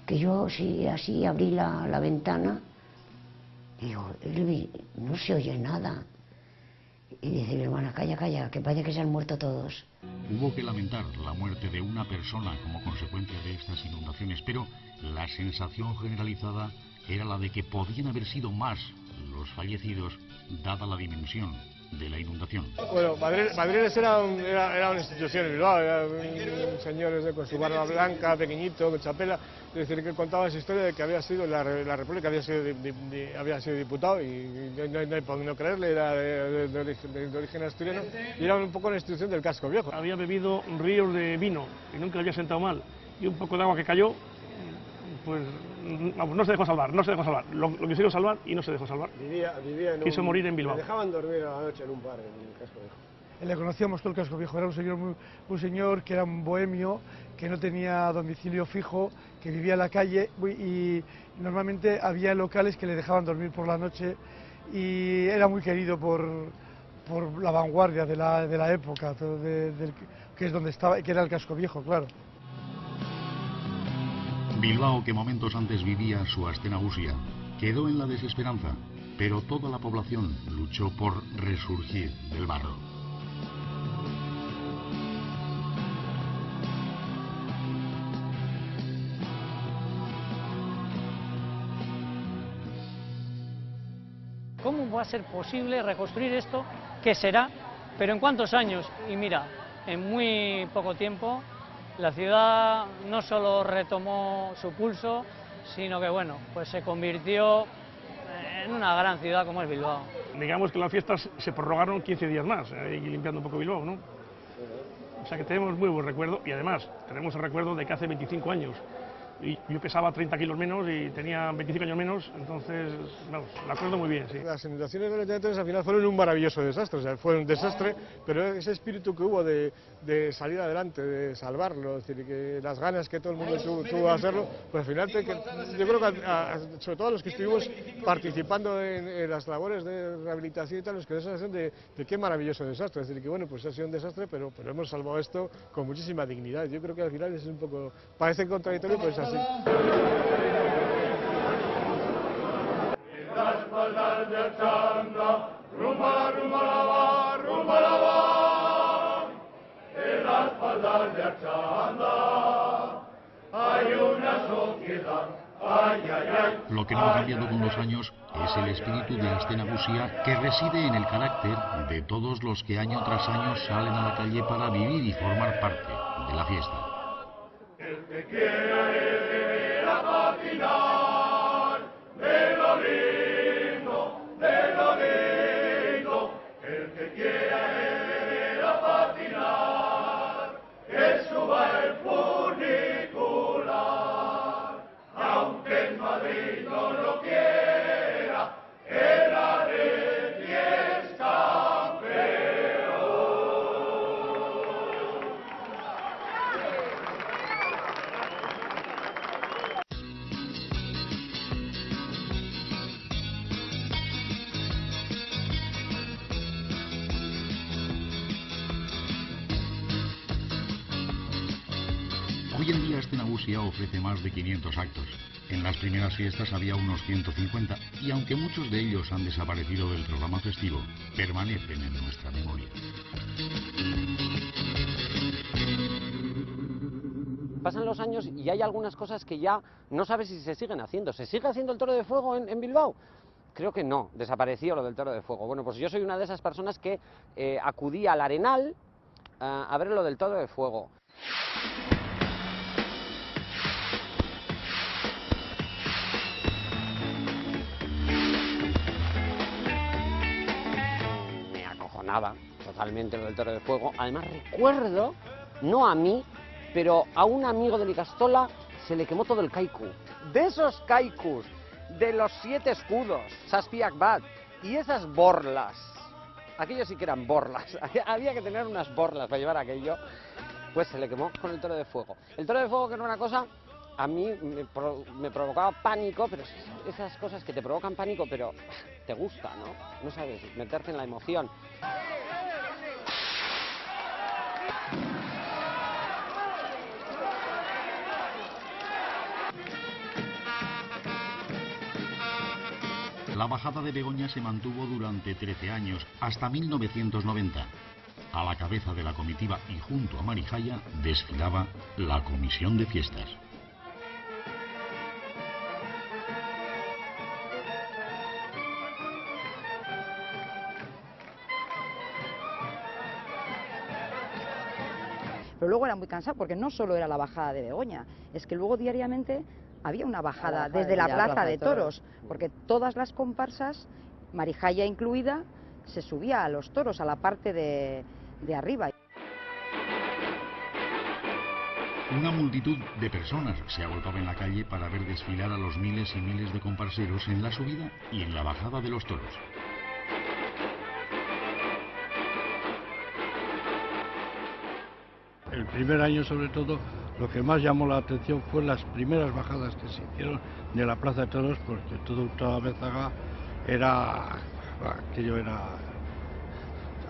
S4: que yo así abrí la ventana y digo, Elvi, no se oye nada. Y dice mi hermana, calla, calla, que parece que se han muerto todos.
S5: Hubo que lamentar la muerte de una persona como consecuencia de estas inundaciones, pero la sensación generalizada era la de que podían haber sido más los fallecidos, dada la dimensión de la inundación.
S2: Bueno, Madriles era una institución en Bilbao, era un señor con su barba blanca, pequeñito, con chapela, es decir, que contaba esa historia de que había sido la República, había sido diputado y no hay por no creerle, era de origen asturiano y era un poco la institución del Casco Viejo.
S6: Había bebido ríos de vino y nunca le había sentado mal, y un poco de agua que cayó, pues vamos, no se dejó salvar, lo quisieron salvar y no se dejó salvar.
S22: Vivía
S6: Quiso morir en Bilbao.
S22: Le dejaban dormir a la noche en un bar en el Casco Viejo.
S14: Le conocíamos todo el Casco Viejo, era un señor que era un bohemio, que no tenía domicilio fijo, que vivía en la calle y normalmente había locales que le dejaban dormir por la noche y era muy querido por la vanguardia de la época, que es donde estaba, que era el Casco Viejo, claro.
S5: Bilbao, que momentos antes vivía su Aste Nagusia, quedó en la desesperanza, pero toda la población luchó por resurgir del barro.
S25: ¿Cómo va a ser posible reconstruir esto? ¿Qué será? ¿Pero en cuántos años? Y mira, en muy poco tiempo la ciudad no solo retomó su pulso, sino que bueno, pues se convirtió en una gran ciudad como es Bilbao.
S6: Digamos que las fiestas se prorrogaron 15 días más, y limpiando un poco Bilbao, ¿no? O sea que tenemos muy buen recuerdo y además tenemos el recuerdo de que hace 25 años y yo pesaba 30 kilos menos y tenía 25 años menos, entonces, vamos, lo acuerdo muy bien, sí.
S2: Las inundaciones del 83 al final fueron un maravilloso desastre, o sea, fue un desastre, pero ese espíritu que hubo de salir adelante, de salvarlo, es decir, que las ganas que todo el mundo tuvo de hacerlo, pues al final yo creo que sobre todo los que estuvimos participando en las labores de rehabilitación y tal, nos quedó esa sensación de qué maravilloso desastre, es decir, que bueno, pues ha sido un desastre, pero hemos salvado esto con muchísima dignidad. Yo creo que al final es un poco, parece contradictorio, pero es así.
S5: Lo que no ha cambiado con los años es el espíritu de Aste Nagusia, que reside en el carácter de todos los que año tras año salen a la calle para vivir y formar parte de la fiesta.
S11: El que quiera ir a patinar, de lo lindo, el que quiera ir a patinar, que suba el funicular, aunque en Madrid no lo quiera, el Atleti es campeón.
S5: Hoy en día Aste Nagusia ofrece más de 500 actos. En las primeras fiestas había unos 150 y aunque muchos de ellos han desaparecido del programa festivo, permanecen en nuestra memoria.
S1: Pasan los años y hay algunas cosas que ya no sabes si se siguen haciendo. ¿Se sigue haciendo el Toro de Fuego en Bilbao? Creo que no, desapareció lo del Toro de Fuego. Bueno, pues yo soy una de esas personas que acudía al Arenal a ver lo del Toro de Fuego. nada, totalmente lo del Toro de Fuego. Además recuerdo, no a mí, pero a un amigo de Icastola se le quemó todo el kaiku. De esos kaikus, de los 7 escudos, Saspiak Bat, y esas borlas, aquellos sí que eran borlas, había que tener unas borlas para llevar aquello, pues se le quemó con el Toro de Fuego. El Toro de Fuego, que era una cosa, a mí me provocaba pánico, pero esas cosas que te provocan pánico, pero te gusta, ¿no? No sabes, meterte en la emoción.
S5: La bajada de Begoña se mantuvo durante 13 años, hasta 1990. A la cabeza de la comitiva y junto a Marijaya desfilaba la Comisión de Fiestas.
S3: Pero luego era muy cansado porque no solo era la bajada de Begoña, es que luego diariamente había una bajada desde la Plaza de Toros, porque todas las comparsas, Marijaya incluida, se subía a los toros, a la parte de arriba.
S5: Una multitud de personas se agolpaba en la calle para ver desfilar a los miles y miles de comparseros en la subida y en la bajada de los toros.
S21: El primer año, sobre todo, lo que más llamó la atención fue las primeras bajadas que se hicieron de la Plaza de Toros, porque toda Bézaga aquello era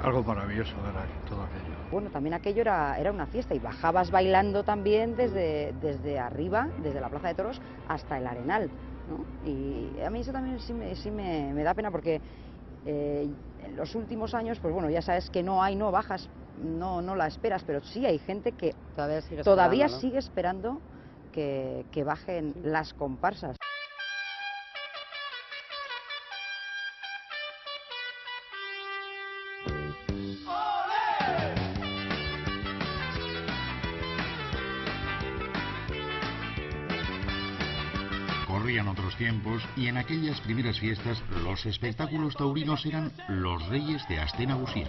S21: algo maravilloso, era todo aquello.
S3: Bueno, también aquello era una fiesta y bajabas bailando también desde arriba, desde la Plaza de Toros hasta el Arenal, ¿no? Y a mí eso también sí me da pena porque en los últimos años, pues bueno, ya sabes que no bajas, no la esperas, pero sí hay gente que todavía sigue esperando que bajen las comparsas.
S5: Corrían otros tiempos y en aquellas primeras fiestas los espectáculos taurinos eran los reyes de Aste Nagusia.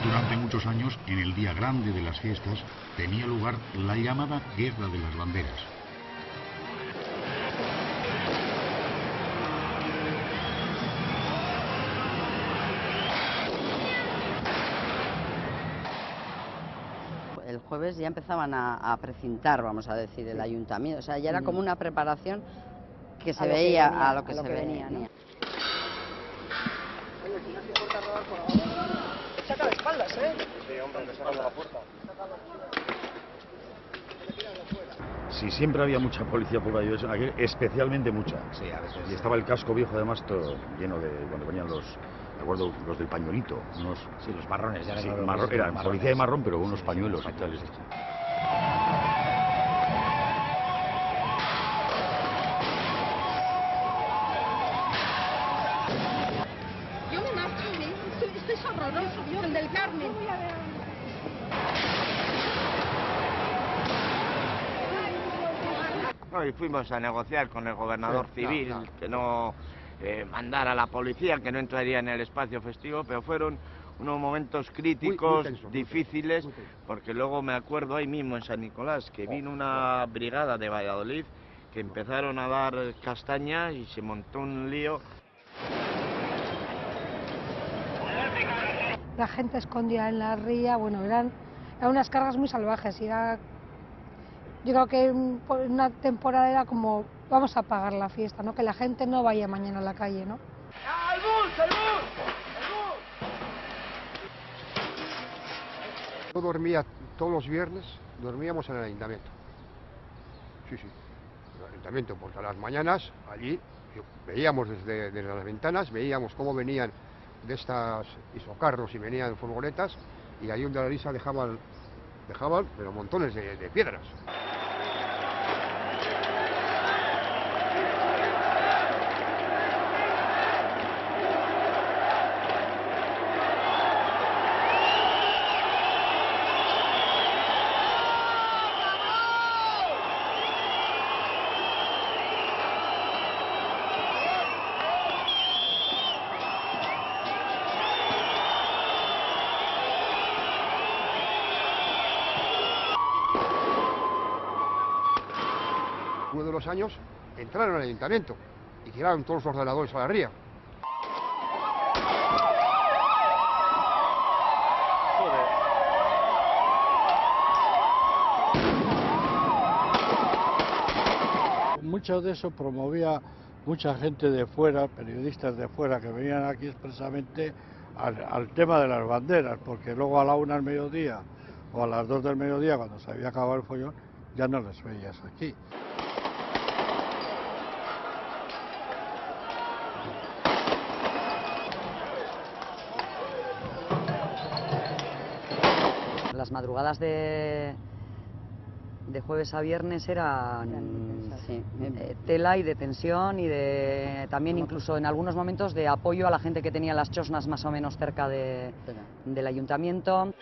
S5: Durante muchos años, en el día grande de las fiestas, tenía lugar la llamada Guerra de las Banderas.
S13: El jueves ya empezaban a precintar, vamos a decir, el ayuntamiento, o sea, ya era como una preparación que se veía a lo que se venía, ¿no?
S8: Oye, si no te importa rodar por ahora, saca las espaldas, ¿eh? Sí, hombre, me saca la puerta.
S15: Sí, siempre había mucha policía por ahí, especialmente mucha.
S17: Sí, a veces.
S15: Y estaba el casco viejo, además, todo lleno de... cuando venían los... recuerdo los del pañuelito, unos...
S17: Sí, los marrones, ya
S15: sí,
S17: eran
S15: eran policía de marrón, pero unos pañuelos y tales.
S12: Yo me marcho, esto es horroroso, el del Carmen.
S7: No, y fuimos a negociar con el gobernador civil que no mandara a la policía, que no entraría en el espacio festivo, pero fueron unos momentos críticos, muy difíciles, porque luego me acuerdo ahí mismo en San Nicolás que vino una brigada de Valladolid que empezaron a dar castaña y se montó un lío.
S12: La gente escondida en la ría, bueno, eran
S10: eran unas cargas muy salvajes y era, yo creo que una temporada era como vamos a apagar la fiesta, ¿no? Que la gente no vaya mañana a la calle, ¿no?
S11: ¡Al bus, al bus!
S9: Yo dormía todos los viernes, dormíamos en el ayuntamiento. Sí, sí, en el ayuntamiento, porque a las mañanas allí veíamos desde las ventanas, veíamos cómo venían de estas isocarros y venían furgonetas, y ahí donde la Lisa dejaban pero montones de piedras. Uno de los años entraron al ayuntamiento y tiraron todos los ordenadores a la ría.
S21: Mucho de eso promovía mucha gente de fuera, periodistas de fuera que venían aquí expresamente al tema de las banderas, porque luego a la 1 del mediodía o a las 2 del mediodía, cuando se había acabado el follón, ya no les veías aquí.
S3: Las madrugadas de jueves a viernes eran tela y de tensión y de también incluso en algunos momentos de apoyo a la gente que tenía las chosnas más o menos cerca del ayuntamiento.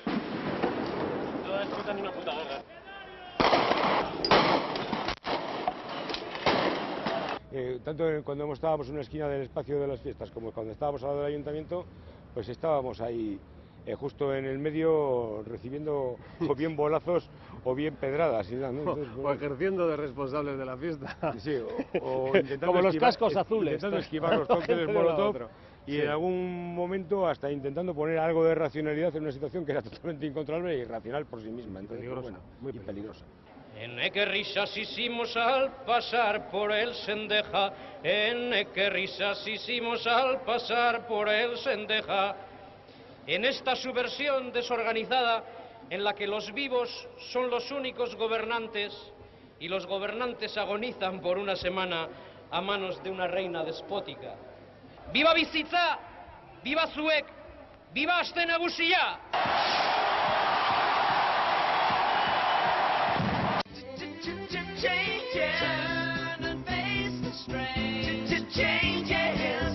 S24: Tanto cuando estábamos en una esquina del espacio de las fiestas como cuando estábamos al lado del ayuntamiento, pues estábamos ahí justo en el medio recibiendo o bien bolazos o bien pedradas. ¿No? Entonces,
S16: o ejerciendo de responsables de la fiesta.
S24: Sí, o intentando
S16: como los cascos azules.
S24: Intentando esquivar los cócteles Molotov y en algún momento hasta intentando poner algo de racionalidad en una situación que era totalmente incontrolable e irracional por sí misma. Entonces, peligrosa, muy peligrosa.
S17: Qué risas hicimos al pasar por el Sendeja, qué risas hicimos al pasar por el Sendeja. En esta subversión desorganizada en la que los vivos son los únicos gobernantes y los gobernantes agonizan por una semana a manos de una reina despótica. ¡Viva bizitza! ¡Viva zuek! ¡Viva Aste Nagusia!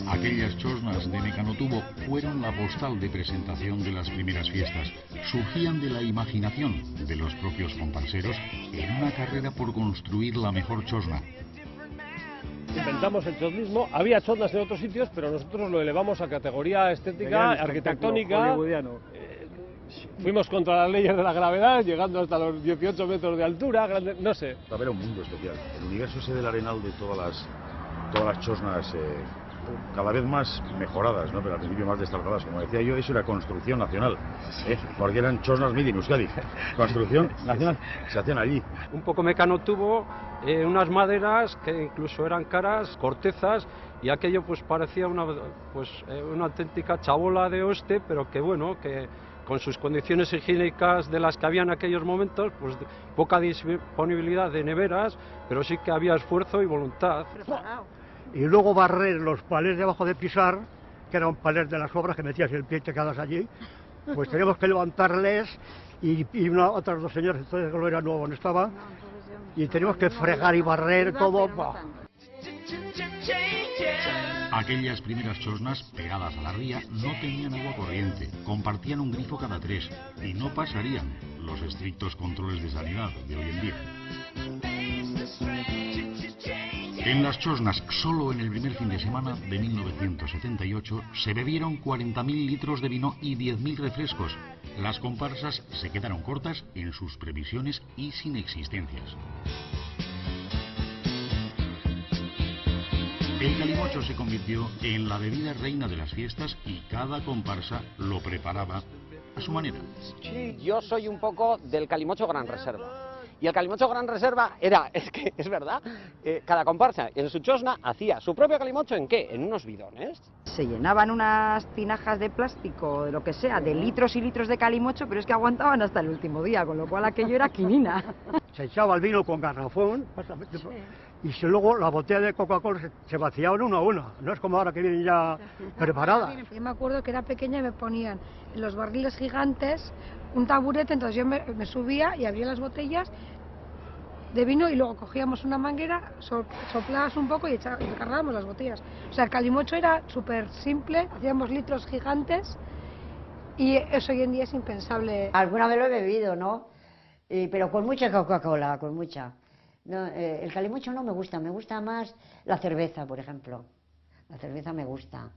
S5: Aquellas chosnas de Mecanotubo fueron la postal de presentación de las primeras fiestas. Surgían de la imaginación de los propios comparseros en una carrera por construir la mejor chosna.
S16: Inventamos el chosnismo, había chosnas en otros sitios, pero nosotros lo elevamos a categoría estética, arquitectónica. Fuimos contra las leyes de la gravedad, llegando hasta los 18 metros de altura, no sé.
S15: Era un mundo especial. El universo ese del Arenal de todas las chosnas cada vez más mejoradas, ¿no? Pero al principio más destartaladas, como decía yo, eso era construcción nacional, porque eran chosnas made in Euskadi, construcción nacional, se hacían allí.
S18: Un poco Mecanotubo, unas maderas que incluso eran caras, cortezas, y aquello pues parecía una auténtica chabola de oeste, pero que bueno, que con sus condiciones higiénicas de las que había en aquellos momentos, pues poca disponibilidad de neveras, pero sí que había esfuerzo y voluntad.
S19: Y luego barrer los palés debajo de pisar, que eran palés de las obras que metías el pie y te quedas allí, pues teníamos que levantarles y otras dos señoras, entonces no era nuevo, no estaba, y teníamos que fregar y barrer todo.
S5: Aquellas primeras chosnas pegadas a la ría no tenían agua corriente, compartían un grifo cada 3 y no pasarían los estrictos controles de sanidad de hoy en día. En las chosnas, solo en el primer fin de semana de 1978, se bebieron 40.000 litros de vino y 10.000 refrescos. Las comparsas se quedaron cortas en sus previsiones y sin existencias. El calimocho se convirtió en la bebida reina de las fiestas y cada comparsa lo preparaba a su manera.
S1: Yo soy un poco del calimocho Gran Reserva. Y el calimocho Gran Reserva era, es que es verdad, cada comparsa en su chosna hacía su propio calimocho ¿en qué? En unos bidones.
S3: Se llenaban unas tinajas de plástico, de lo que sea, de litros y litros de calimocho, pero es que aguantaban hasta el último día, con lo cual aquello era quinina.
S19: Se echaba el vino con garrafón, y si luego la botella de Coca-Cola se vaciaban una a una, no es como ahora que vienen ya preparadas.
S10: Yo me acuerdo que era pequeña y me ponían en los barriles gigantes un taburete, entonces yo me subía y abría las botellas de vino y luego cogíamos una manguera, soplabas un poco y cargábamos las botellas. O sea, el calimocho era súper simple, hacíamos litros gigantes y eso hoy en día es impensable.
S4: Alguna vez lo he bebido, ¿no? Pero con mucha Coca-Cola, con mucha. No, el calimocho no me gusta más la cerveza, por ejemplo. La cerveza me gusta,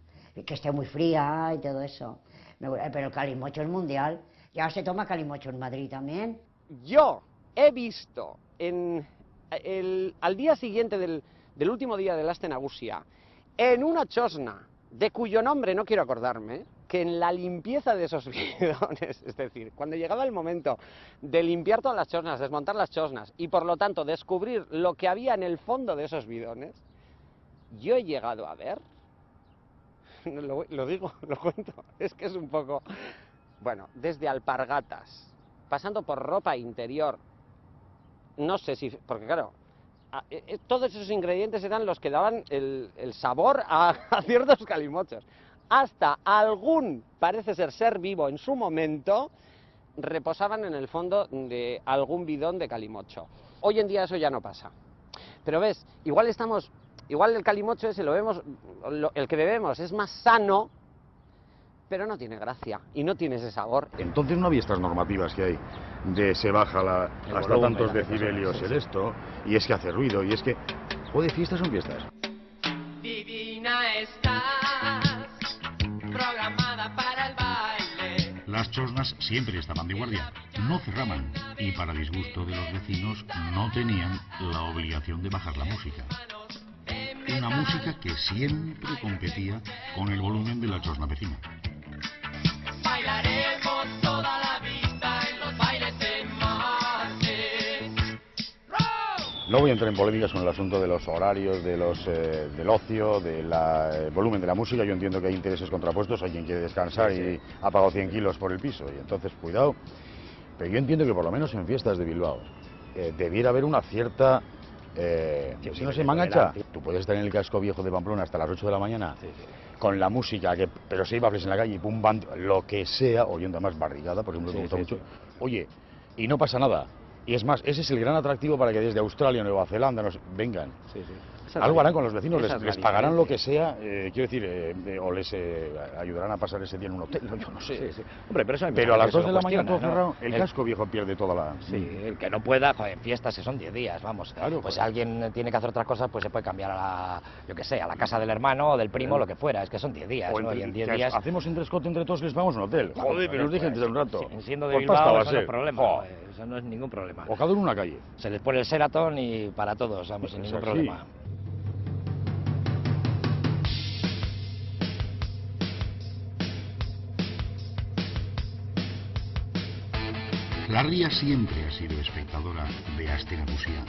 S4: que esté muy fría y todo eso. Pero el calimocho es mundial. Ya se toma calimocho en Madrid también.
S1: Yo he visto al día siguiente del último día del Aste Nagusia, en una chosna, de cuyo nombre no quiero acordarme, que en la limpieza de esos bidones, es decir, cuando llegaba el momento de limpiar todas las chosnas, desmontar las chosnas y por lo tanto descubrir lo que había en el fondo de esos bidones, yo he llegado a ver, lo digo, lo cuento, es que es un poco, bueno, desde alpargatas, pasando por ropa interior, no sé si, porque claro, todos esos ingredientes eran los que daban el sabor a ciertos calimochos. Hasta algún, parece ser vivo en su momento, reposaban en el fondo de algún bidón de calimocho. Hoy en día eso ya no pasa. Pero ves, igual el calimocho ese lo vemos, el que bebemos es más sano, pero no tiene gracia y no tiene ese sabor.
S15: Entonces no había estas normativas que hay de se baja hasta tantos decibelios el esto, y es que hace ruido, y es que, joder, fiestas son fiestas.
S11: Divina estás, programada para el baile.
S5: Las chosnas siempre estaban de guardia, no cerraban, y para disgusto de los vecinos no tenían la obligación de bajar la música. Una música que siempre competía con el volumen de la chosna vecina.
S11: Bailaremos toda la vida en los bailes de Marte.
S15: No voy a entrar en polémicas con el asunto de los horarios, del ocio, del volumen de la música. Yo entiendo que hay intereses contrapuestos, hay quien quiere descansar y ha pagado 100 kilos por el piso, y entonces cuidado. Pero yo entiendo que por lo menos en fiestas de Bilbao debiera haber una cierta... si no se mangacha, tú puedes estar en el casco viejo de Pamplona hasta las 8 de la mañana con la música, pero si hay baffles en la calle y pum, bam, lo que sea, oyendo además barrigada, por ejemplo, me gusta mucho. Oye, y no pasa nada. Y es más, ese es el gran atractivo para que desde Australia, Nueva Zelanda, vengan. Algo harán con los vecinos, les pagarán lo que sea, quiero decir, o les ayudarán a pasar ese día en un hotel, yo no sé.
S14: Hombre,
S15: pero a las 2 de la mañana todo cerrado, el casco viejo pierde toda la...
S14: Sí, el que no pueda, joder, fiestas son 10 días, vamos.
S15: Claro,
S14: pues si alguien tiene que hacer otras cosas, pues se puede cambiar a la, yo que sé, a la casa del hermano o del primo, lo que fuera, es que son 10 días, ¿no? Y en 10 días...
S15: Hacemos en Trescote entre todos y les pagamos un hotel. Joder, pero nos dejen desde un rato.
S14: Siendo de Bilbao, eso no es problema, eso no es ningún problema.
S15: O cada uno en una calle.
S14: Se les pone el Sheraton y para todos, vamos, sin ningún problema.
S5: La ría siempre ha sido espectadora de Aste Nagusia.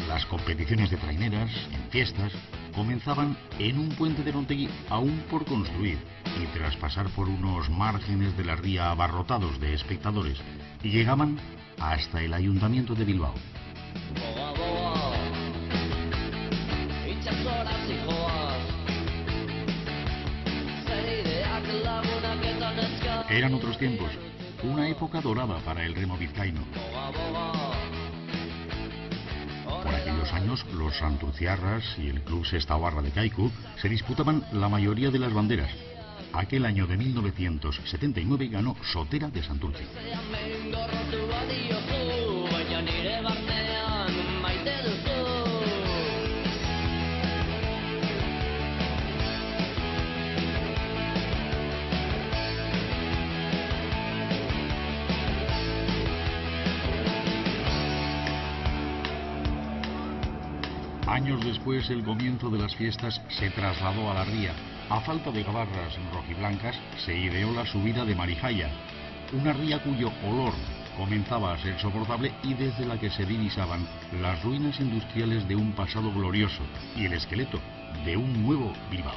S5: Las competiciones de traineras, en fiestas, comenzaban en un puente de Montegui aún por construir, y tras pasar por unos márgenes de la ría abarrotados de espectadores, llegaban hasta el Ayuntamiento de Bilbao. Eran otros tiempos, una época dorada para el remo vizcaíno. Por aquellos años, los santurciarras y el Club Sestao Arra de Kaiku se disputaban la mayoría de las banderas. Aquel año de 1979 ganó Sotera de Santurce. Años después, el comienzo de las fiestas se trasladó a la ría. A falta de gabarras rojiblancas, se ideó la subida de Marijaya. una ría cuyo olor comenzaba a ser soportable y desde la que se divisaban las ruinas industriales de un pasado glorioso y el esqueleto de un nuevo Bilbao.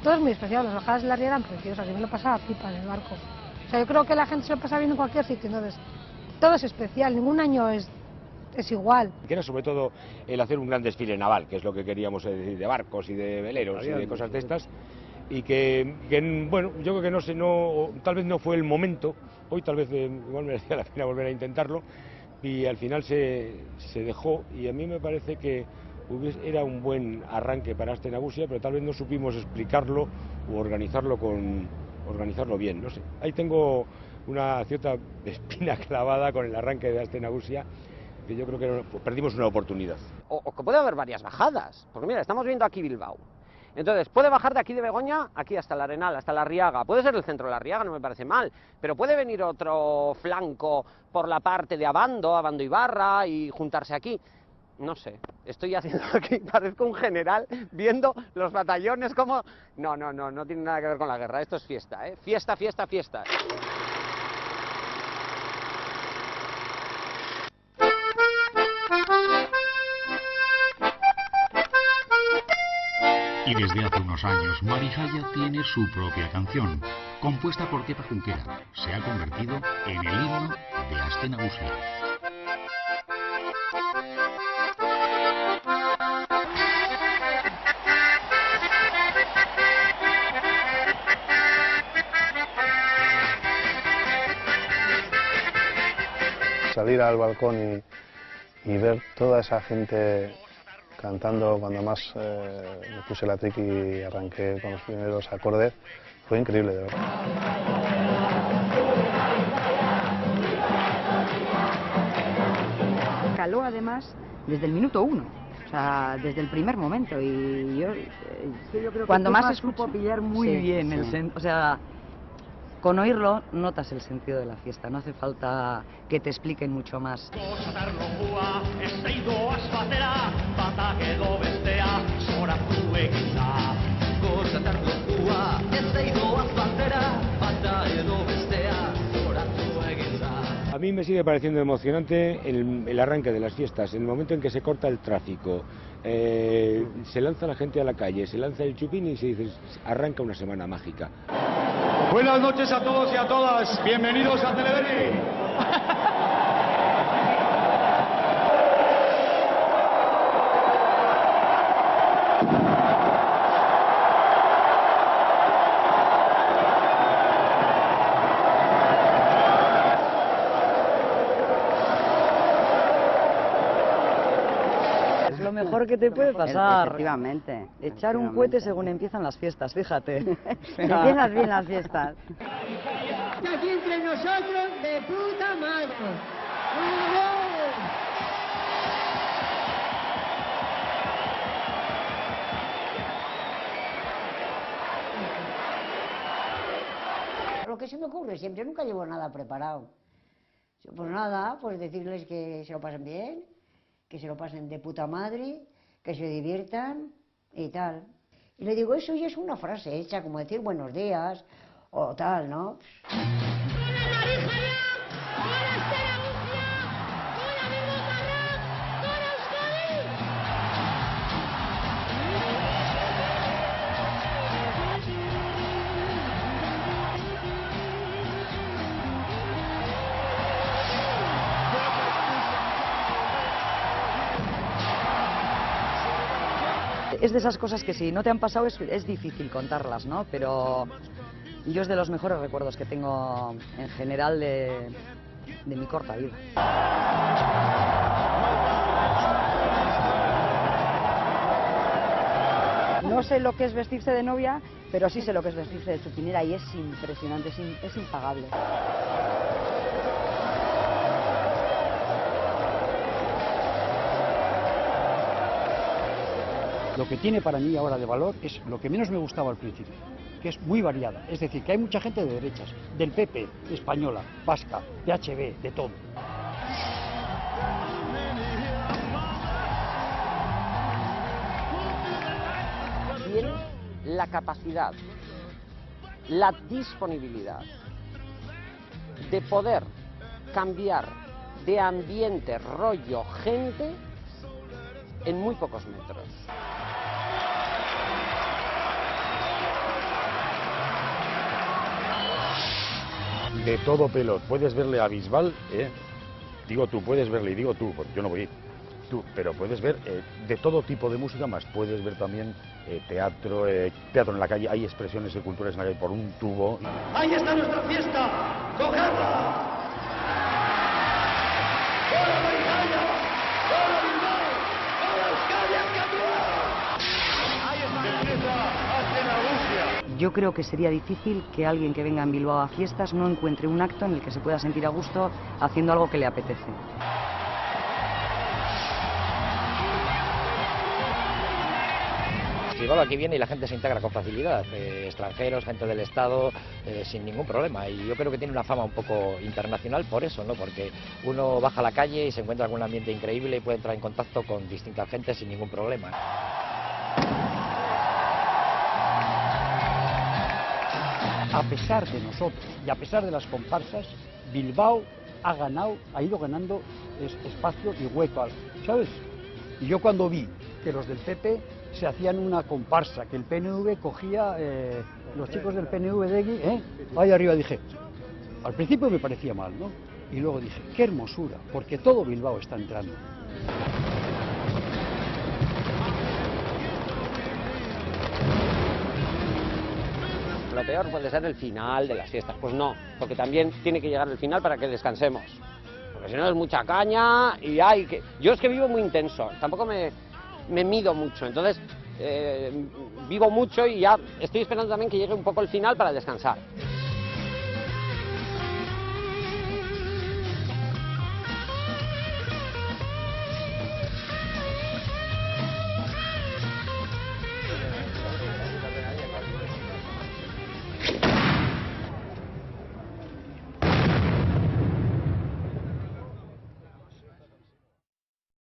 S10: Todo es muy especial, las bajadas de la ría eran preciosas, yo me lo pasaba pipa en el barco. O sea, yo creo que la gente se lo pasa bien en cualquier sitio, entonces todo es especial, ningún año es igual.
S24: Que era sobre todo el hacer un gran desfile naval, que es lo que queríamos decir, de barcos y de veleros y de cosas de estas, y que bueno, yo creo que no sé, tal vez no fue el momento, hoy tal vez igual merecía la pena volver a intentarlo, y al final se dejó, y a mí me parece que era un buen arranque para Aste Nagusia, pero tal vez no supimos explicarlo o organizarlo bien, no sé. Ahí tengo una cierta espina clavada con el arranque de Aste Nagusia, que yo creo que perdimos una oportunidad.
S1: O que puede haber varias bajadas, porque mira, estamos viendo aquí Bilbao. Entonces, puede bajar de aquí de Begoña, aquí hasta el Arenal, hasta la Arriaga. Puede ser el centro de la Arriaga, no me parece mal, pero puede venir otro flanco por la parte de Abando Ibarra y juntarse aquí. No sé, estoy haciendo aquí, parezco un general viendo los batallones como... No tiene nada que ver con la guerra, esto es fiesta, ¿eh? Fiesta, fiesta, fiesta.
S5: Y desde hace unos años, Marijaya tiene su propia canción, compuesta por Kepa Junquera. Se ha convertido en el himno de Aste Nagusia.
S6: Salir al balcón y ver toda esa gente cantando cuando más me puse la triqui y arranqué con los primeros acordes, fue increíble, de verdad.
S3: Caló además desde el minuto 1, o sea, desde el primer momento, y yo creo que cuando más escucho
S13: pillar muy bien o sea, con oírlo notas el sentido de la fiesta, no hace falta que te expliquen mucho más.
S24: A mí me sigue pareciendo emocionante el arranque de las fiestas, en el momento en que se corta el tráfico, se lanza la gente a la calle, se lanza el chupín y se dice, arranca una semana mágica.
S11: Buenas noches a todos y a todas, bienvenidos a Teleberri.
S13: Es lo mejor que te puede pasar.
S3: Efectivamente.
S13: Echar un cohete según empiezan las fiestas, fíjate.
S3: Empiezan bien las fiestas.
S4: Y aquí entre nosotros, de puta madre. Lo que se me ocurre siempre, nunca llevo nada preparado. Pues nada, pues decirles que se lo pasen bien, que se lo pasen de puta madre, que se diviertan y tal. Y le digo, eso ya es una frase hecha, como decir buenos días o tal, ¿no?
S13: Es de esas cosas que si no te han pasado es difícil contarlas, ¿no? Pero yo es de los mejores recuerdos que tengo en general de mi corta vida.
S3: No sé lo que es vestirse de novia, pero sí sé lo que es vestirse de chupinera y es impresionante, es impagable.
S19: Lo que tiene para mí ahora de valor es lo que menos me gustaba al principio. que es muy variada. Es decir, que hay mucha gente de derechas, del PP, española, vasca, PHB, de todo.
S1: Tiene la capacidad, la disponibilidad de poder cambiar de ambiente, rollo, gente en muy pocos metros.
S15: De todo pelo, puedes verle a Bisbal, digo tú, puedes verle, y digo tú, porque yo no voy a ir, tú, pero puedes ver de todo tipo de música, más puedes ver también teatro, teatro en la calle, hay expresiones de culturas en la calle por un tubo.
S11: ¡Ahí está nuestra fiesta! ¡Cogerla! ¡Hola, Maritalla! ¡Hola, Bilbao! ¡Hola, Euskadi, Alcatraz! ¡Ahí está la fiesta! ¡Hacen
S3: Yo creo que sería difícil que alguien que venga en Bilbao a fiestas no encuentre un acto en el que se pueda sentir a gusto haciendo algo que le apetece.
S14: Bilbao aquí viene y la gente se integra con facilidad, extranjeros, gente del Estado, sin ningún problema. Y yo creo que tiene una fama un poco internacional por eso, ¿no? Porque uno baja a la calle y se encuentra con un ambiente increíble y puede entrar en contacto con distintas gentes sin ningún problema.
S19: A pesar de nosotros y a pesar de las comparsas, Bilbao ha ido ganando espacio y hueco, ¿sabes? Y yo cuando vi que los del PP se hacían una comparsa, que el PNV cogía, los chicos del PNV de aquí, ahí arriba dije, al principio me parecía mal, ¿no? Y luego dije, qué hermosura, porque todo Bilbao está entrando.
S1: Lo peor puede ser el final de las fiestas. Pues no, porque también tiene que llegar el final para que descansemos. Porque si no es mucha caña y hay que... Yo es que vivo muy intenso, tampoco me mido mucho, entonces vivo mucho y ya estoy esperando también que llegue un poco el final para descansar.